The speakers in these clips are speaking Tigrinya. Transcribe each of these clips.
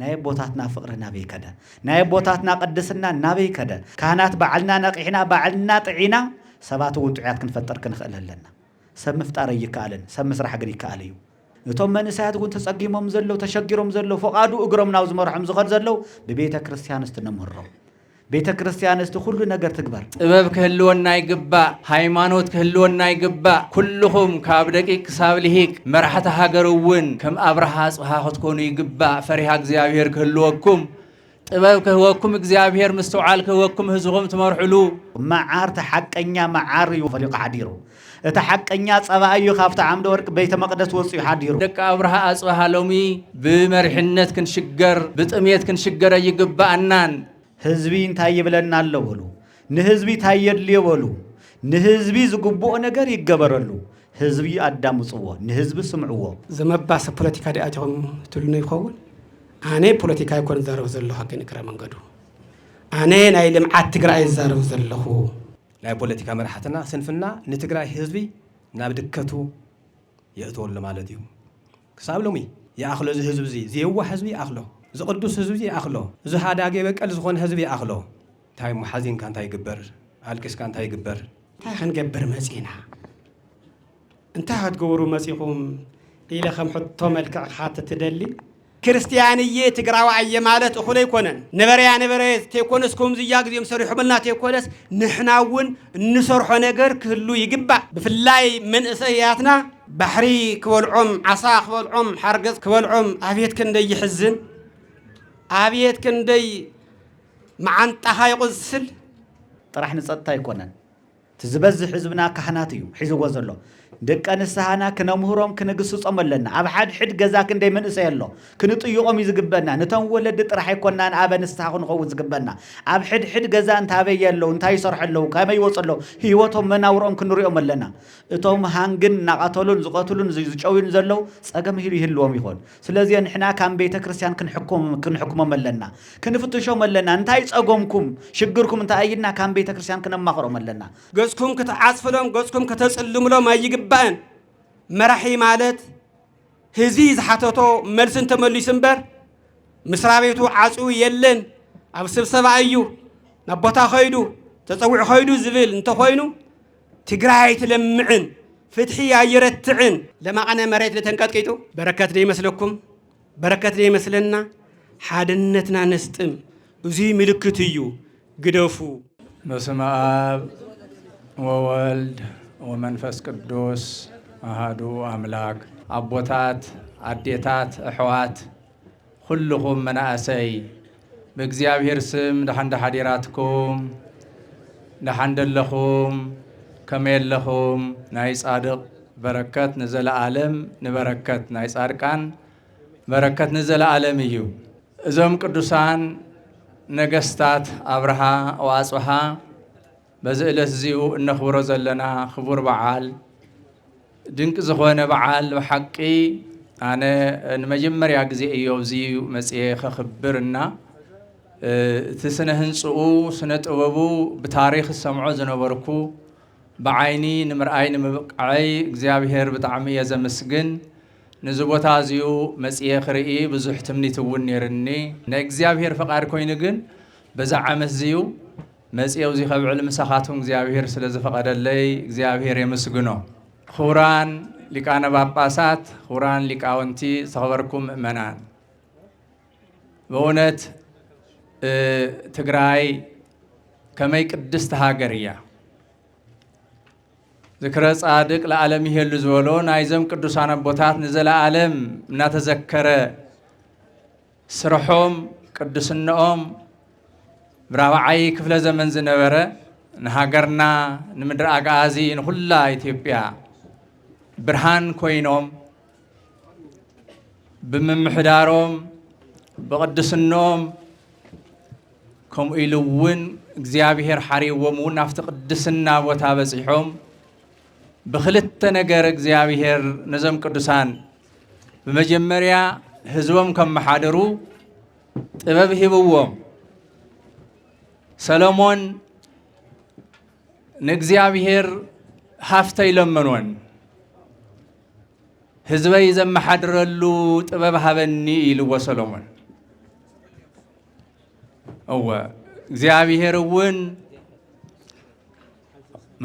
ናይ ቦታትና ፍቅር ናበይ ከደ ናይ ቦታትና ቅድስና ናበይ ከደ ካህናት በዓልና ነቂሕና በዓልና ጥዒና ሰባት እውን ጥዑያት ክንፈጠር ክንኽእል ኣለና ሰብ ምፍጣር ይከኣልን ሰብ መስራሕ ግን ይከኣል እዩ እቶም መንእሰያት እውን ተጸጊሞም ዘለው ተሸጊሮም ዘለው ፈቃዱ እግሮም ናው ዝመርሖም ዝኸድ ዘለው በቤተ ክርስቲያን እስትነምህሮም ቤተ ክርስቲያን እስቲ ሁሉ ነገር ትግበር ጥበብ ክህልወና ይግባእ ሃይማኖት ክህልወና ይግባእ ኩልኹም ካብ ደቂቅ ክሳብ ልሂቅ መራሕቲ ሃገር እውን ከም አብርሃ ጽሃ ክትኮኑ ይግባእ ፈሪሃ እግዚአብሔር ክህልወኩም ጥበብ ክህወኩም እግዚአብሔር ምስተውዓል ክህወኩም ህዝቦም ትመርሕሉ መዓር ተሐቀኛ መዓር እዩ ፈሊቁ ሓዲሩ እቲ ሐቀኛ ጸባዩ ካብቲ ዓምደ ወርቅ ቤተ መቅደስ ወጽኡ ሓዲሩ ደቂ አብርሃ አጽባሃ ሎሚ ብመርሕነት ክንሽገር ብጥሜት ክንሽገር ይግባእናን ህዝቢ እንታይ ይብለና አለውሉ ንህዝቢ ታየድልየ በሉ ንህዝቢ ዝግብኦ ነገር ይገበረሉ ህዝቢ አዳምጽዎ ንህዝቢ ስምዕዎ ዘመባሰ ፖለቲካ ዲአቶም ትሉነ ይኸውን አኔ ፖለቲካ ይኮን ዘረብ ዘለሁ ግን እግረ መንገዱ አኔ ናይ ልምዓት ትግራይ ዘረብ ዘለሁ ናይ ፖለቲካ መራሕትና ስንፍና ንትግራይ ህዝቢ ናብ ድከቱ የእትወሉ ማለት እዩ ክሳብ ሎሚ የአኽሎ ህዝቢ ዝየዋ ህዝቢ አኽሎ ዝቅዱስ ህዝቢ አኽሎ ዝሃዳገ በቀል ዝኾነ ህዝቢ አኽሎ ታይ ሙሐዚን ካንታ ይግበር አልቅስ ካንታ ይግበር ታይ ክንገብር መጺና እንታይ ክትገብሩ መጺኹም ኢለ ከም ሕቶ መልክዕ ሓተ ትደሊ ክርስቲያንዬ ትግራዋየ ማለት እኹለ ይኮነን ነበርያ ተኮነስኩም ዝያ ግዚኦም ሰሪሑምልና ተኮነስ ንሕናውን እንሰርሖ ነገር ክህሉ ይግባእ ብፍላይ መንእሰያትና ባሕሪ ክበልዖም ዓሳ ክበልዖም ሓርገዝ ክበልዖም አብየት ክንደይ ይሕዝን አብየት ክንደይ መዓንጣኻ ይቁስል ጥራሕ ንጸጥታ ይኮነን ትዝበዝሕ ህዝብና ካህናት እዩ ሒዝዎ ዘሎ ደቀ ንስሓና ክነምህሮም ክንግስጾም ኣለና ኣብ ሓድሕድ ገዛ ክንደይ መንእሰይ ኣሎ ክንጥይቖም ይዝግበና ነቶም ወለዲ ጥራሕ ይኮናን ኣበ ንስሓ ክንኸውን ዝግበና ኣብ ሕድሕድ ገዛ እንታበይ ኣለዉ እንታይ ይሰርሑ ኣለዉ ከመይ ይወፁ ኣለዉ ህይወቶም መናውሮኦም ክንሪኦም ኣለና እቶም ሃንግን ናቐተሉን ዝቐትሉን ዝጨውዩን ዘለው ጸገም ይህልዎም ይኾን ስለዚ ንሕና ካብ ቤተ ክርስቲያን ክንሕኩሞም ኣለና ክንፍትሾም ኣለና እንታይ ጸጎምኩም ሽግርኩም እንታይ አይና ካብ ቤተ ክርስቲያን ክነማኽሮም ኣለና ገጽኩም ከተዓጽፍሎም ገጽኩም ከተጽልምሎም አይግባእን መራሒ ማለት ህዝቢ ዝሓተቶ መልስን ተመሊስ እምበር ምስራ ቤቱ ዓጽው የለን ኣብ ስብሰባ እዩ ናብ ቦታ ኸይዱ ተጸውዕ ኸይዱ ዝብል እንተኾይኑ ትግራይ ትለምዕን ፍትሒ አይረትዕን ለማቐነ መሬት ለተንቀጥቂጡ በረከት ደይመስለኩም በረከት ደይመስለና ሓድነትና ነስጥም እዙይ ምልክት እዩ ግደፉ በስመ አብ ወወልድ ወመንፈስ ቅዱስ አሃዱ አምላክ አቦታት አዴታት አሕዋት ሁሉኹም መናእሰይ በእግዚአብሔር ስም ደሓንደ ሓዲራትኩም ደሓንደለኹም ከመየለኹም ናይ ጻድቕ በረከት ንዘለዓለም ንበረከት ናይ ጻድቃን በረከት ንዘለዓለም እዩ እዞም ቅዱሳን ነገስታት አብርሃ ወአጽብሃ በዚህ ዕለት እዚኡ እነኽብሮ ዘለና ክቡር በዓል ድንቅ ዝኾነ በዓል ብሓቂ ኣነ ንመጀመርያ ግዜ እዮ እዚኡ መጽኤ ከኽብርና እቲ ስነ ህንጽኡ ስነ ጥበቡ ብታሪኽ ሰምዖ ዝነበርኩ ብዓይኒ ንምርኣይ ንምብቃዓይ እግዚአብሔር ብጣዕሚ እየ ዘመስግን ነዚ ቦታ እዚኡ መጽኤ ክርኢ ብዙሕ ትምኒት እውን ነይርኒ ናይ እግዚአብሔር ፈቃድ ኮይኑ ግን በዛ ዓመት እዚኡ መጽኤው እዚ ኸብዕል ምሳኻቱም እግዚአብሔር ስለ ዝፈቀደለይ እግዚአብሔር የመስግኖ ክቡራን ሊቃነ ጳጳሳት ክቡራን ሊቃውንቲ ዝተኸበርኩም ምእመናን በእውነት ትግራይ ከመይ ቅድስቲ ሃገር እያ ዝክረ ጻድቅ ለዓለም ይሄሉ ዝበሎ ናይዞም ቅዱሳን አቦታት ንዘለዓለም እናተዘከረ ስርሖም ቅድስነኦም ብራብዓይ ክፍለ ዘመን ዝነበረ ንሃገርና ንምድሪ አጋዚ ንኹላ ኢትዮጵያ ብርሃን ኮይኖም ብምምሕዳሮም ብቅድስኖም ከምኡ ኢሉ እውን እግዚአብሔር ሓሪዎም እውን ናፍቲ ቅድስና ቦታ በፂሖም ብክልተ ነገር እግዚአብሔር ነዞም ቅዱሳን በመጀመርያ ህዝቦም ከመሓደሩ ጥበብ ሂብዎም ሰሎሞን ንእግዚአብሔር ሃፍተይ ለመኖን ህዝበይ ዘመሓድረሉ ጥበብ ሃበኒ ኢልዎ ሰሎሞን እግዚአብሔር እውን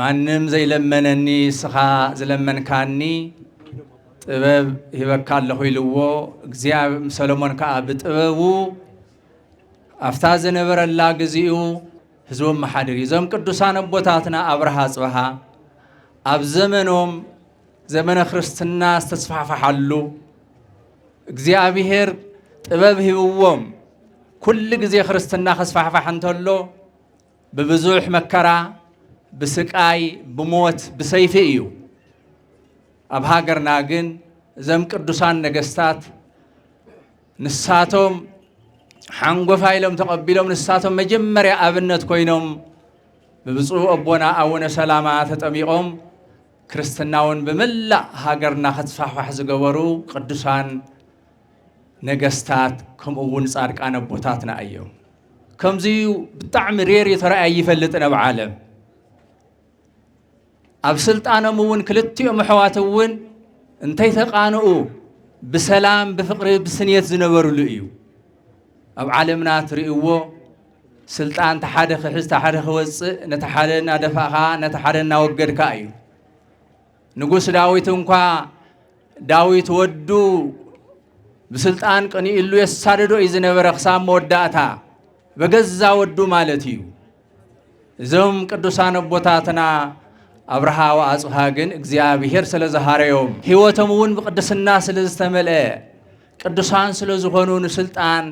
ማንም ዘይለመነኒ ስኻ ዝለመንካኒ ጥበብ ይበካለሁ ኢልዎ እግዚአብሔር ሰሎሞን ከዓ ብጥበቡ አፍታ ዝነበረላ ግዚኡ ህዝቦም መሓድር እዞም ቅዱሳን አቦታትና አብርሃ አጽብሃ ኣብ ዘመኖም ዘመነ ክርስትና ዝተስፋሕፋሓሉ እግዚአብሔር ጥበብ ሂብዎም ኩል ጊዜ ክርስትና ከስፋሕፋሕ እንተሎ በብዙሕ መከራ ብስቃይ ብሞት ብሰይፊ እዩ ኣብ ሃገርና ግን እዞም ቅዱሳን ነገስታት ንሳቶም ሓንጎፋ ኢሎም ተቐቢሎም ንሳቶም መጀመርያ ኣብነት ኮይኖም ብብፁዕ ኣቦና ኣቡነ ሰላማ ተጠሚቖም ክርስትናውን ብመላእ ሃገርና ክትስፋሕፋሕ ዝገበሩ ቅዱሳን ነገስታት ከምኡውን ጻድቃን ኣቦታትና እዮም ከምዚ ብጣዕሚ ሬር የተረኣይ ይፈልጥን ኣብ ዓለም ኣብ ስልጣኖም እውን ክልቲኦም ኣሕዋት እውን እንታይ ተቃንኡ ብሰላም ብፍቅሪ ብስንየት ዝነበሩሉ እዩ ኣብ ዓለምና ትርእይዎ ስልጣን ተሓደ ክሕዝ ተሓደ ክወፅእ ነቲ ሓደ እናደፋእኻ ነቲ ሓደ እናወገድካ እዩ ንጉስ ዳዊት እንኳ ዳዊት ወዱ ብስልጣን ቀኒኢሉ የሳደዶ እዩ ዝነበረ ክሳብ መወዳእታ በገዛ ወዱ ማለት እዩ እዞም ቅዱሳን ኣቦታትና አብርሃ ወአጽብሃ ግን እግዚአብሔር ስለዘሃረዮም ሕይወቶም እውን ብቅድስና ስለዝተመልአ ቅዱሳን ስለዝኾኑ ንስልጣን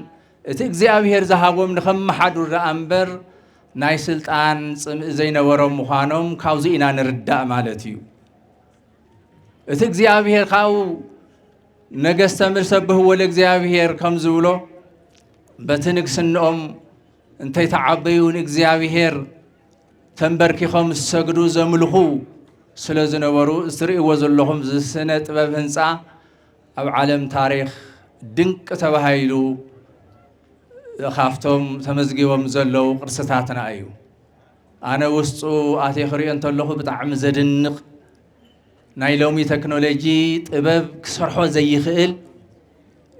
እቲ እግዚአብሔር ዝሃቦም ንኸመሓድሩ እምበር ናይ ስልጣን ጽምእ ዘይነበሮም ምዃኖም ካብዚ ኢና ንርዳእ ማለት እዩ እቲ እግዚአብሔር ካው ነገስተ ምሰብህዎ ለእግዚአብሔር ከም ዝብሎ በቲ ንግስንኦም እንታይ ተዓበዩ ንእግዚአብሔር ተንበርኪኾም ሰግዱ ዘምልኹ ስለ ዝነበሩ እትርእይዎ ዘለኹም ዝስነ ጥበብ ህንፃ ኣብ ዓለም ታሪክ ድንቅ ተባሂሉ ካፍቶም ተመዝጊቦም ዘለው ቅርስታትና እዩ ኣነ ውስጡ ኣትየ ክሪኦ እንተለኹ ብጣዕሚ ዘድንቕ ናይ ሎሚ ቴክኖሎጂ ጥበብ ክሰርሖ ዘይኽእል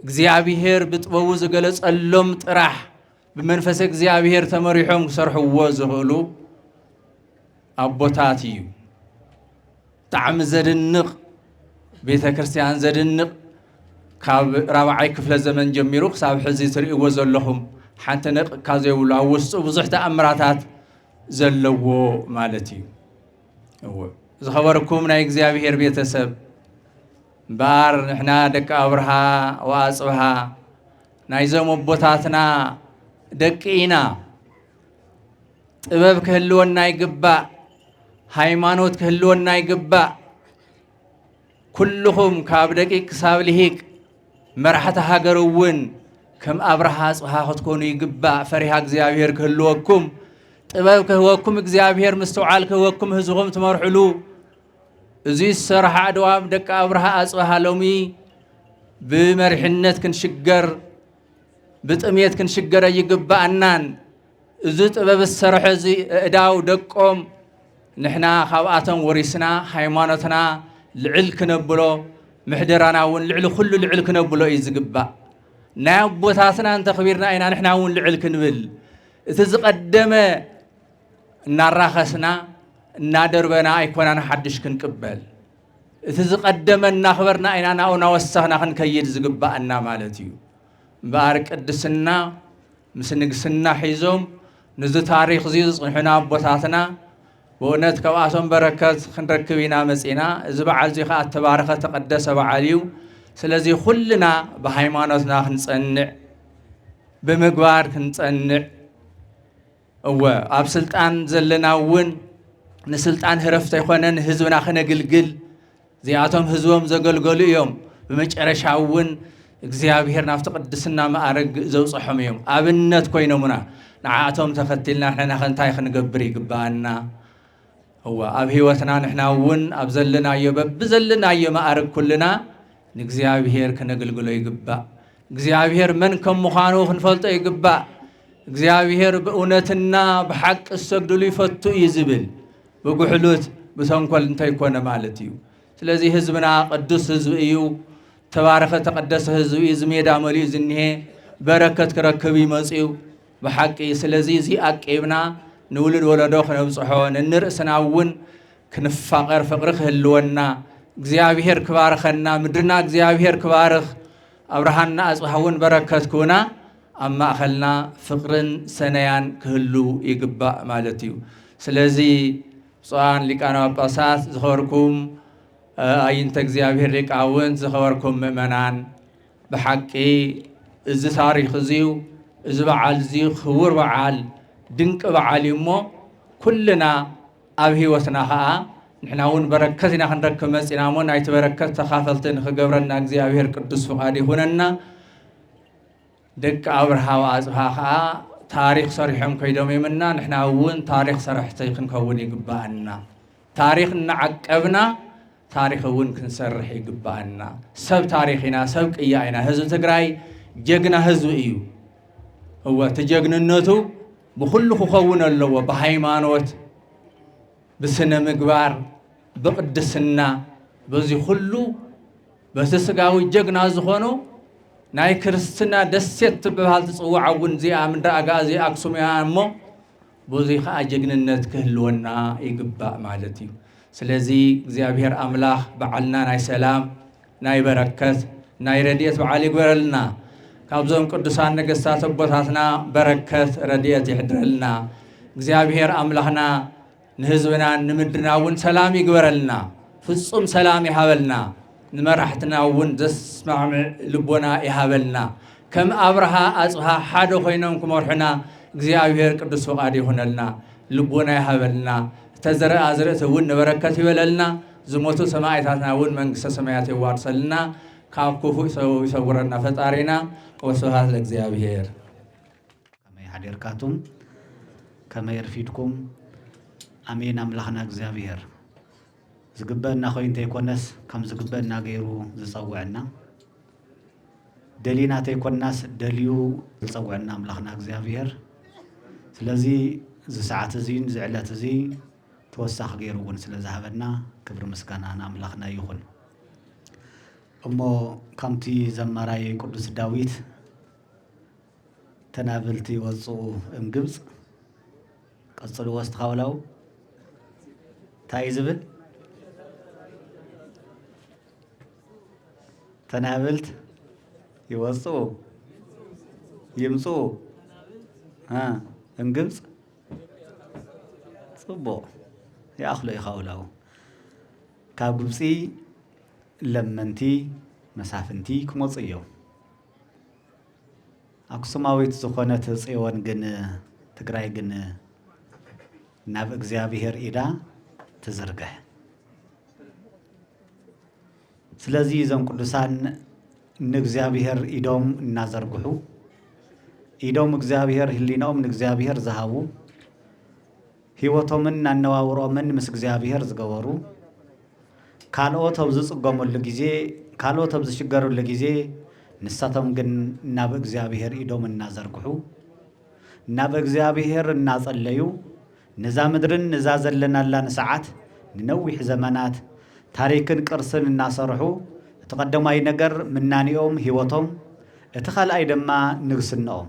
እግዚአብሔር ብጥበቡ ዝገለጸሎም ጥራሕ ብመንፈስ እግዚአብሔር ተመሪሖም ክሰርሕዎ ዝኽእሉ ኣቦታት እዩ ብጣዕሚ ዘድንቕ ቤተ ክርስቲያን ዘድንቕ ካብ 4ይ ክፍለ ዘመን ጀሚሩ ክሳብ ሕዚ ትርእይዎ ዘለኹም ሓንቲ ነጥቃ ዘይብሉ ኣብ ውሽጡ ብዙሕ ተኣምራታት ዘለዎ ማለት እዩ ዝኸበርኩም ናይ እግዚአብሔር ቤተሰብ እምበር ንሕና ደቂ አብርሃ ወአጽብሃ ናይዞም ኣቦታትና ደቂ ኢና ጥበብ ክህልወና ይግባእ ሃይማኖት ክህልወና ይግባእ ኩልኹም ካብ ደቂቅ ክሳብ ልሂቅ መራሕቲ ሃገር እውን ከም አብርሃ አጽብሃ ክትኮኑ ይግባእ ፈሪሃ እግዚአብሔር ክህልወኩም ጥበብ ክህወኩም እግዚአብሔር ምስተውዓል ክህወኩም ህዝቦም ትመርሕሉ እዚ ስራሕ ኣድዋም ደቂ አብርሃ አጽብሃ ሎሚ ብመርሕነት ክንሽገር ብጥሜት ክንሽገር ይግባእናን እዚ ጥበብ ዝሰርሐ እዚ እዳው ደቆም ንሕና ካብኣቶም ወሪስና ሃይማኖትና ልዕል ክነብሎ ምሕደራና እውን ልዕል ኩሉ ልዕል ክነብሎ እዩ ዝግባእ ናይ ኣቦታትና እንተኽቢርና ኢና ንሕና እውን ልዕል ክንብል እቲ ዝቐደመ እናራኸስና እናደርበና ኣይኮናና ሓድሽ ክንቅበል እቲ ዝቐደመ እናኽበርና ኢና ናብኡ እናወሰኽና ክንከይድ ዝግባእና ማለት እዩ እምበር ቅድስና ምስ ንግስና ሒዞም ንዚ ታሪክ እዚ ዝፅንሑና ኣቦታትና በእውነት ካብኣቶም በረከት ክንረክብ ኢና መፂና እዚ በዓል እዚ ከዓ ተባረኸ ተቀደሰ በዓል እዩ ስለዚ ኩልና ብሃይማኖትና ክንጸንዕ ብምግባር ክንጸንዕ ኣብ ስልጣን ዘለና እውን ንስልጣን ህረፍተ ይኮነን ህዝብና ክነግልግል እዚኣቶም ህዝቦም ዘገልገሉ እዮም ብመጨረሻ እውን እግዚአብሔር ናብቲ ቅድስና ማዕረግ ዘውፅሖም እዮም ኣብነት ኮይኖሙና ንዓኣቶም ተኸቲልና ንሕና ክንታይ ክንገብር ይግባአና ኣብ ህይወትና ንሕና እውን ኣብ ዘለናዮ በብዘለናዮ ማዕረግ ኩልና ንእግዚአብሔር ክነግልግሎ ይግባእ እግዚአብሔር መን ከም ምዃኑ ክንፈልጦ ይግባእ እግዚአብሔር ብእውነትና ብሓቂ ዝሰግድሉ ይፈቱ እዩ ዝብል ብጉሕሉት ብተንኮል እንተይኮነ ማለት እዩ ስለዚ ህዝብና ቅዱስ ህዝቢ እዩ ተባረኸ ተቀደሰ ህዝቢ እዩ ዝሜዳ መሊኡ ዝኒሄ በረከት ክረክብ ይመፅኡ بحقي سلازي زي أكيبنا نولد ولدو خنبصحو ننرأسناون كنفقر فقرخ اللونا እግዚአብሔር ክባርኸና ምድርና እግዚአብሔር ክባርኽ አብርሃና አጽሐውን በረከት ኮና አማኸልና ፍቅርን ሰነያን ክህሉ ይግባ ማለት እዩ ስለዚህ ጿን ሊቃነ ጳጳሳት ዝኸርኩም አይንተ እግዚአብሔር ሊቃውን ዝኸርኩም ምእመናን በሐቂ እዚ ታሪኽ እዚዩ እዚ በዓል እዚዩ ክቡር በዓል ድንቅ በዓል እሞ ኩልና ኣብ ህይወትና ኸዓ ንሕናውን በረከትና ክንረክብ መፂና ሞ ናይቲ በረከት ተኻፈልትን ክገብረና እግዚአብሔር ቅዱስ ፍቃድ ይሁነና ደቂ አብርሃ ወአጽብሃ ኸዓ ታሪኽ ሰሪሖም ከይዶም የምና ንሕናውን ታሪኽ ሰረሕቲ ክንከውን ይግባአና ታሪኽ እናዓቀብና ታሪኽ እውን ክንሰርሕ ይግባአና ሰብ ታሪኽ ኢና ሰብ ቅያ ኢና ህዝቢ ትግራይ ጀግና ህዝቢ እዩ هو تجننته بكل خوون الله وبهيمانوت بسنة مقبار بقدسنا بزي خلو بس سقاوي جغنا زخونو ناي كرستنا دسيت بحال تصوع عون زي من رأقا زي أقسم يامو بزي خا جغننت كهلونا يقباء مالتي سلازي زيابير أملاح بعلنا ناي سلام ناي بركت ناي رديت بعالي قبرلنا كابزوم قدسان نقصات بوتاتنا بركت رديت يحدرلنا እግዚአብሔር አምላኽና ንህዝብና ንምድርና ውን ሰላም ይግበረልና ፍጹም ሰላም ይሃበልና ንመራሕትና ውን ዘስማዕ ልቦና ይሃበልና ከም አብርሃ አጽብሃ ሓደ ኮይኖም ክመርሑና እግዚአብሔር ቅዱስ ፈቃድ ይሁነልና ልቦና ይሃበልና ተዘረአ ዝርእቲ ውን ንበረከት ይበለልና ዝሞቱ ሰማዕታትና ውን መንግስተ ሰማያት ይዋርሰልና ካብ ክፉእ ይሰውረና ፈጣሪና ወስብሐት ለእግዚአብሔር ከመይ ሓደርካቱም ከመይ ረፊድኩም አሜን አምላኽና እግዚአብሔር ዝግበና ኮይንተ ይኮነስ ከም ዝግበና ገይሩ ዝጸውዕና ደሊና ተይኮናስ ደልዩ ዝጸውዕና አምላኽና እግዚአብሔር ስለዚ ዝሰዓት እዚ ዝዕለት እዚ ተወሳኺ ገይሩ ውን ስለዝሃበና ክብሪ ምስጋና አምላኽና ይኹን እሞ ከምቲ ዘመራይ ቅዱስ ዳዊት ተናብልቲ ወፁ እምግብጽ ቀጽሉ ወስተኻውላው ታይ ዝብል ተናብልት ይወፁ ይምፁ እምግብጽ ጽቡቕ ይኣኽሎ ይኻውላው ካብ ግብፂ ለመንቲ መሳፍንቲ ክመፁ እዮም አክሱማዊት ዝኾነት ጽዮን ግን ትግራይ ግን ናብ እግዚአብሔር ኢዳ ትዝርግሕ ስለዚ እዞም ቅዱሳን ንእግዚአብሔር ኢዶም እናዘርግሑ ኢዶም እግዚአብሔር ህሊናኦም ንእግዚአብሔር ዝሃቡ ህይወቶምን አነዋውሮምን ምስ እግዚአብሔር ዝገበሩ ካልኦት ኣብ ዝጽገሙሉ ጊዜ ካልኦት ኣብ ዝሽገሩሉ ጊዜ ንሳቶም ግን ናብ እግዚአብሔር ኢዶም እናዘርግሑ ናብ እግዚአብሔር እናጸለዩ ነዛ ምድርን ነዛ ዘለናላን ሰዓት ንነዊሕ ዘመናት ታሪክን ቅርስን እናሰርሑ እቲ ቀዳማይ ነገር ምናኒኦም ህይወቶም እቲ ካልኣይ ድማ ንግስነኦም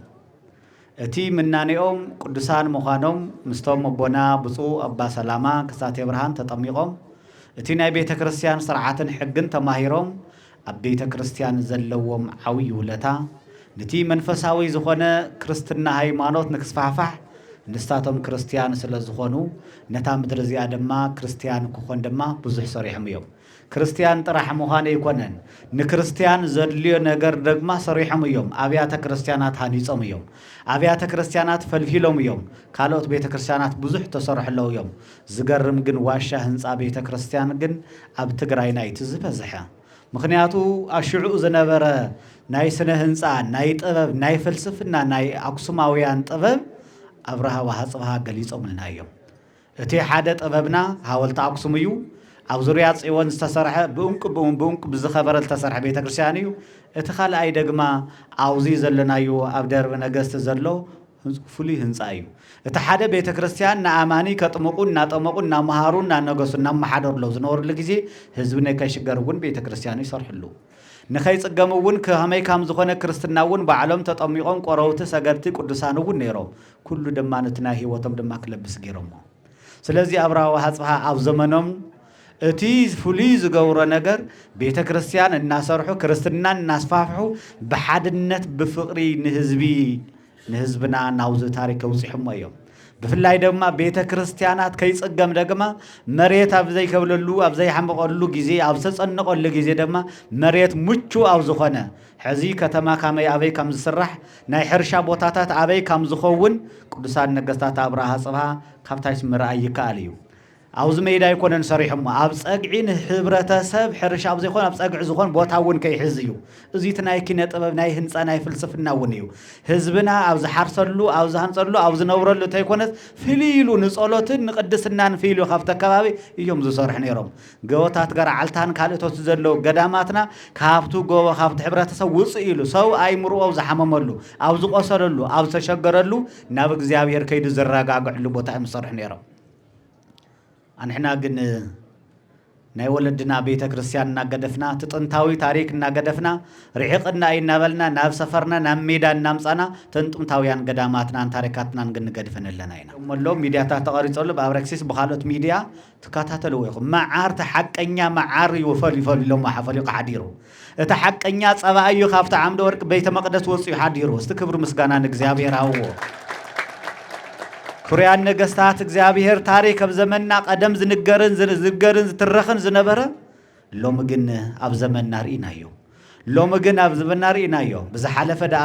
እቲ ምናኒኦም ቅዱሳን ምዃኖም ምስቶም ኣቦና ብፁዕ ኣባ ሰላማ ክሳቴ ብርሃን ተጠሚቖም እቲ ናይ ቤተ ክርስቲያን ስርዓትን ሕግን ተማሂሮም ኣብ ቤተ ክርስቲያን ዘለዎም ዓብይ ውለታ ነቲ መንፈሳዊ ዝኾነ ክርስትና ሃይማኖት ንክስፋሕፋሕ ንስታቶም ክርስቲያን ስለ ዝኾኑ ነታ ምድሪ እዚኣ ድማ ክርስቲያን ክኾን ድማ ብዙሕ ሰሪሖም እዮም ክርስቲያን ጥራሕ ምዃን ኣይኮነን ንክርስቲያን ዘድልዮ ነገር ድማ ሰሪሖም እዮም ኣብያተ ክርስቲያናት ሃኒፆም እዮም ኣብያተ ክርስቲያናት ፈልፊሎም እዮም ካልኦት ቤተ ክርስቲያናት ብዙሕ ተሰርሕለው እዮም ዝገርም ግን ዋሻ ህንፃ ቤተ ክርስቲያን ግን ኣብ ትግራይ ናይቲ ዝበዝሐ ምክንያቱ ኣሽዑ ዝነበረ ናይ ስነ ህንፃ ናይ ጥበብ ናይ ፍልስፍና ናይ አክሱማውያን ጥበብ አብርሃ ወአጽብሃ ገሊጾምልና እዮም እቲ ሓደ ጥበብና ሓወልቲ አክሱም እዩ ኣብ ዙርያ ጽዮን ዝተሰርሐ ብእንቁ ብዝኸበረ ዝተሰርሐ ቤተ ክርስቲያን እዩ እቲ ካልኣይ ድማ ኣብዚ ዘለናዮ ኣብ ደርቢ ነገስት ዘሎ ፍሉይ ህንፃ እዩ እቲ ሓደ ቤተ ክርስቲያን ንኣማኒ ከጥምቁ እናጠመቁ እናመሃሩ እናነገሱ እናመሓደርሉ ዝነበሩሉ ጊዜ ህዝቢ ናይ ከይሽገር እውን ቤተ ክርስቲያን ይሰርሕሉ ንኸይጽገምውን ከመይ ከም ዝኾነ ክርስትናውን በዓሎም ተጠሚቖም ቆረውቲ ሰገድቲ ቅዱሳንውን ነይሮም ኩሉ ድማ ነትና ህይወቶም ድማ ክለብስ ገይሮሞ ስለዚህ አብርሃ ወአጽብሃ ኣብ ዘመኖም እቲ ፍሉይ ዝገብሮ ነገር ቤተ ክርስቲያን እናሰርሑ ክርስትናን እናስፋፍሑ በሓድነት ብፍቕሪ ንህዝብና ናውዝ ታሪክ ውጽሕሞ እዮም ብፍላይ ድማ ቤተ ክርስቲያናት ከይጽገም ደግሞ መሬት ኣብ ዘይከብለሉ ኣብ ዘይሐመቀሉ ጊዜ ኣብ ተጸነቀሉ ጊዜ ድማ መሬት ምቹ ኣብ ዝኾነ ሕዚ ከተማ ካመይ ኣበይ ከም ዝስራሕ ናይ ሕርሻ ቦታታት ኣበይ ከም ዝኸውን ቅዱሳን ነገስታት አብርሃ ወአጽብሃ ካብታች ምርኣይ ይከኣል እዩ አውዝ ሜዳ ይኮነን ሰሪሕሞ ኣብ ጸግዒን ህብረተሰብ ሕርሻ ኣብ ዘይኮን ኣብ ጸግዒ ዝኾን ቦታውን ከይሕዝ እዩ እዚት ናይ ኪነ ጥበብ ናይ ህንጻ ናይ ፍልስፍናውን እዩ ህዝብና ኣብ ዝሓርሰሉ ኣብ ዝሃንጸሉ ኣብ ዝነብረሉ ተይኮነት ፍሊሉ ንጸሎትን ንቅድስናን ፍሊሉ ካብተ ከባቢ እዮም ዝሰርሑ ነይሮም ገወታት ገራዓልታን ካልእቶት ዘለው ገዳማትና ካብቱ ጎቦ ካብቲ ሕብረተሰብ ውፅእ ኢሉ ሰው ኣይምርኦ ዝሓመመሉ ኣብ ዝቆሰለሉ ኣብ ተሸገረሉ ናብ እግዚአብሔር ከይዱ ዝረጋግዕሉ ቦታ እዮም ዝሰርሑ ነይሮም አንሕና ግን ናይ ወለድና ቤተ ክርስቲያን እናገደፍና ጥንታዊ ታሪክ እናገደፍና ርሕቅና ይናበልና ናብ ሰፈርና ናብ ሜዳ እናምጻና ጥንታውያን ገዳማትናን ታሪካትናን ግንገድፈን ኣለና ኢና ሞሎ ሚዲያታት ተቀሪጸሉ በአብረክሲስ በኻሎት ሚዲያ ተከታተሉ ይኹም መዓር ተሐቀኛ መዓር ይፈልፈሉ ሎም ሓፈሊቁ ሓዲሩ እቲ ሐቀኛ ጸባዩ ካብታ ዓምደ ወርቅ ቤተ መቅደስ ወጽኡ ሓዲሩ እስቲ ክብር ምስጋና ንእግዚአብሔር አዎ ኩርያን ነገስታት እግዚአብሔር ታሪክ ኣብ ዘመንና ቀደም ዝንገርን ዝትረኽን ዝነበረ ሎም ግን ኣብ ዘመንና ርኢናዮ ሎም ግን ኣብ ዘመንና ርኢናዮ ብዝሓለፈ ዳ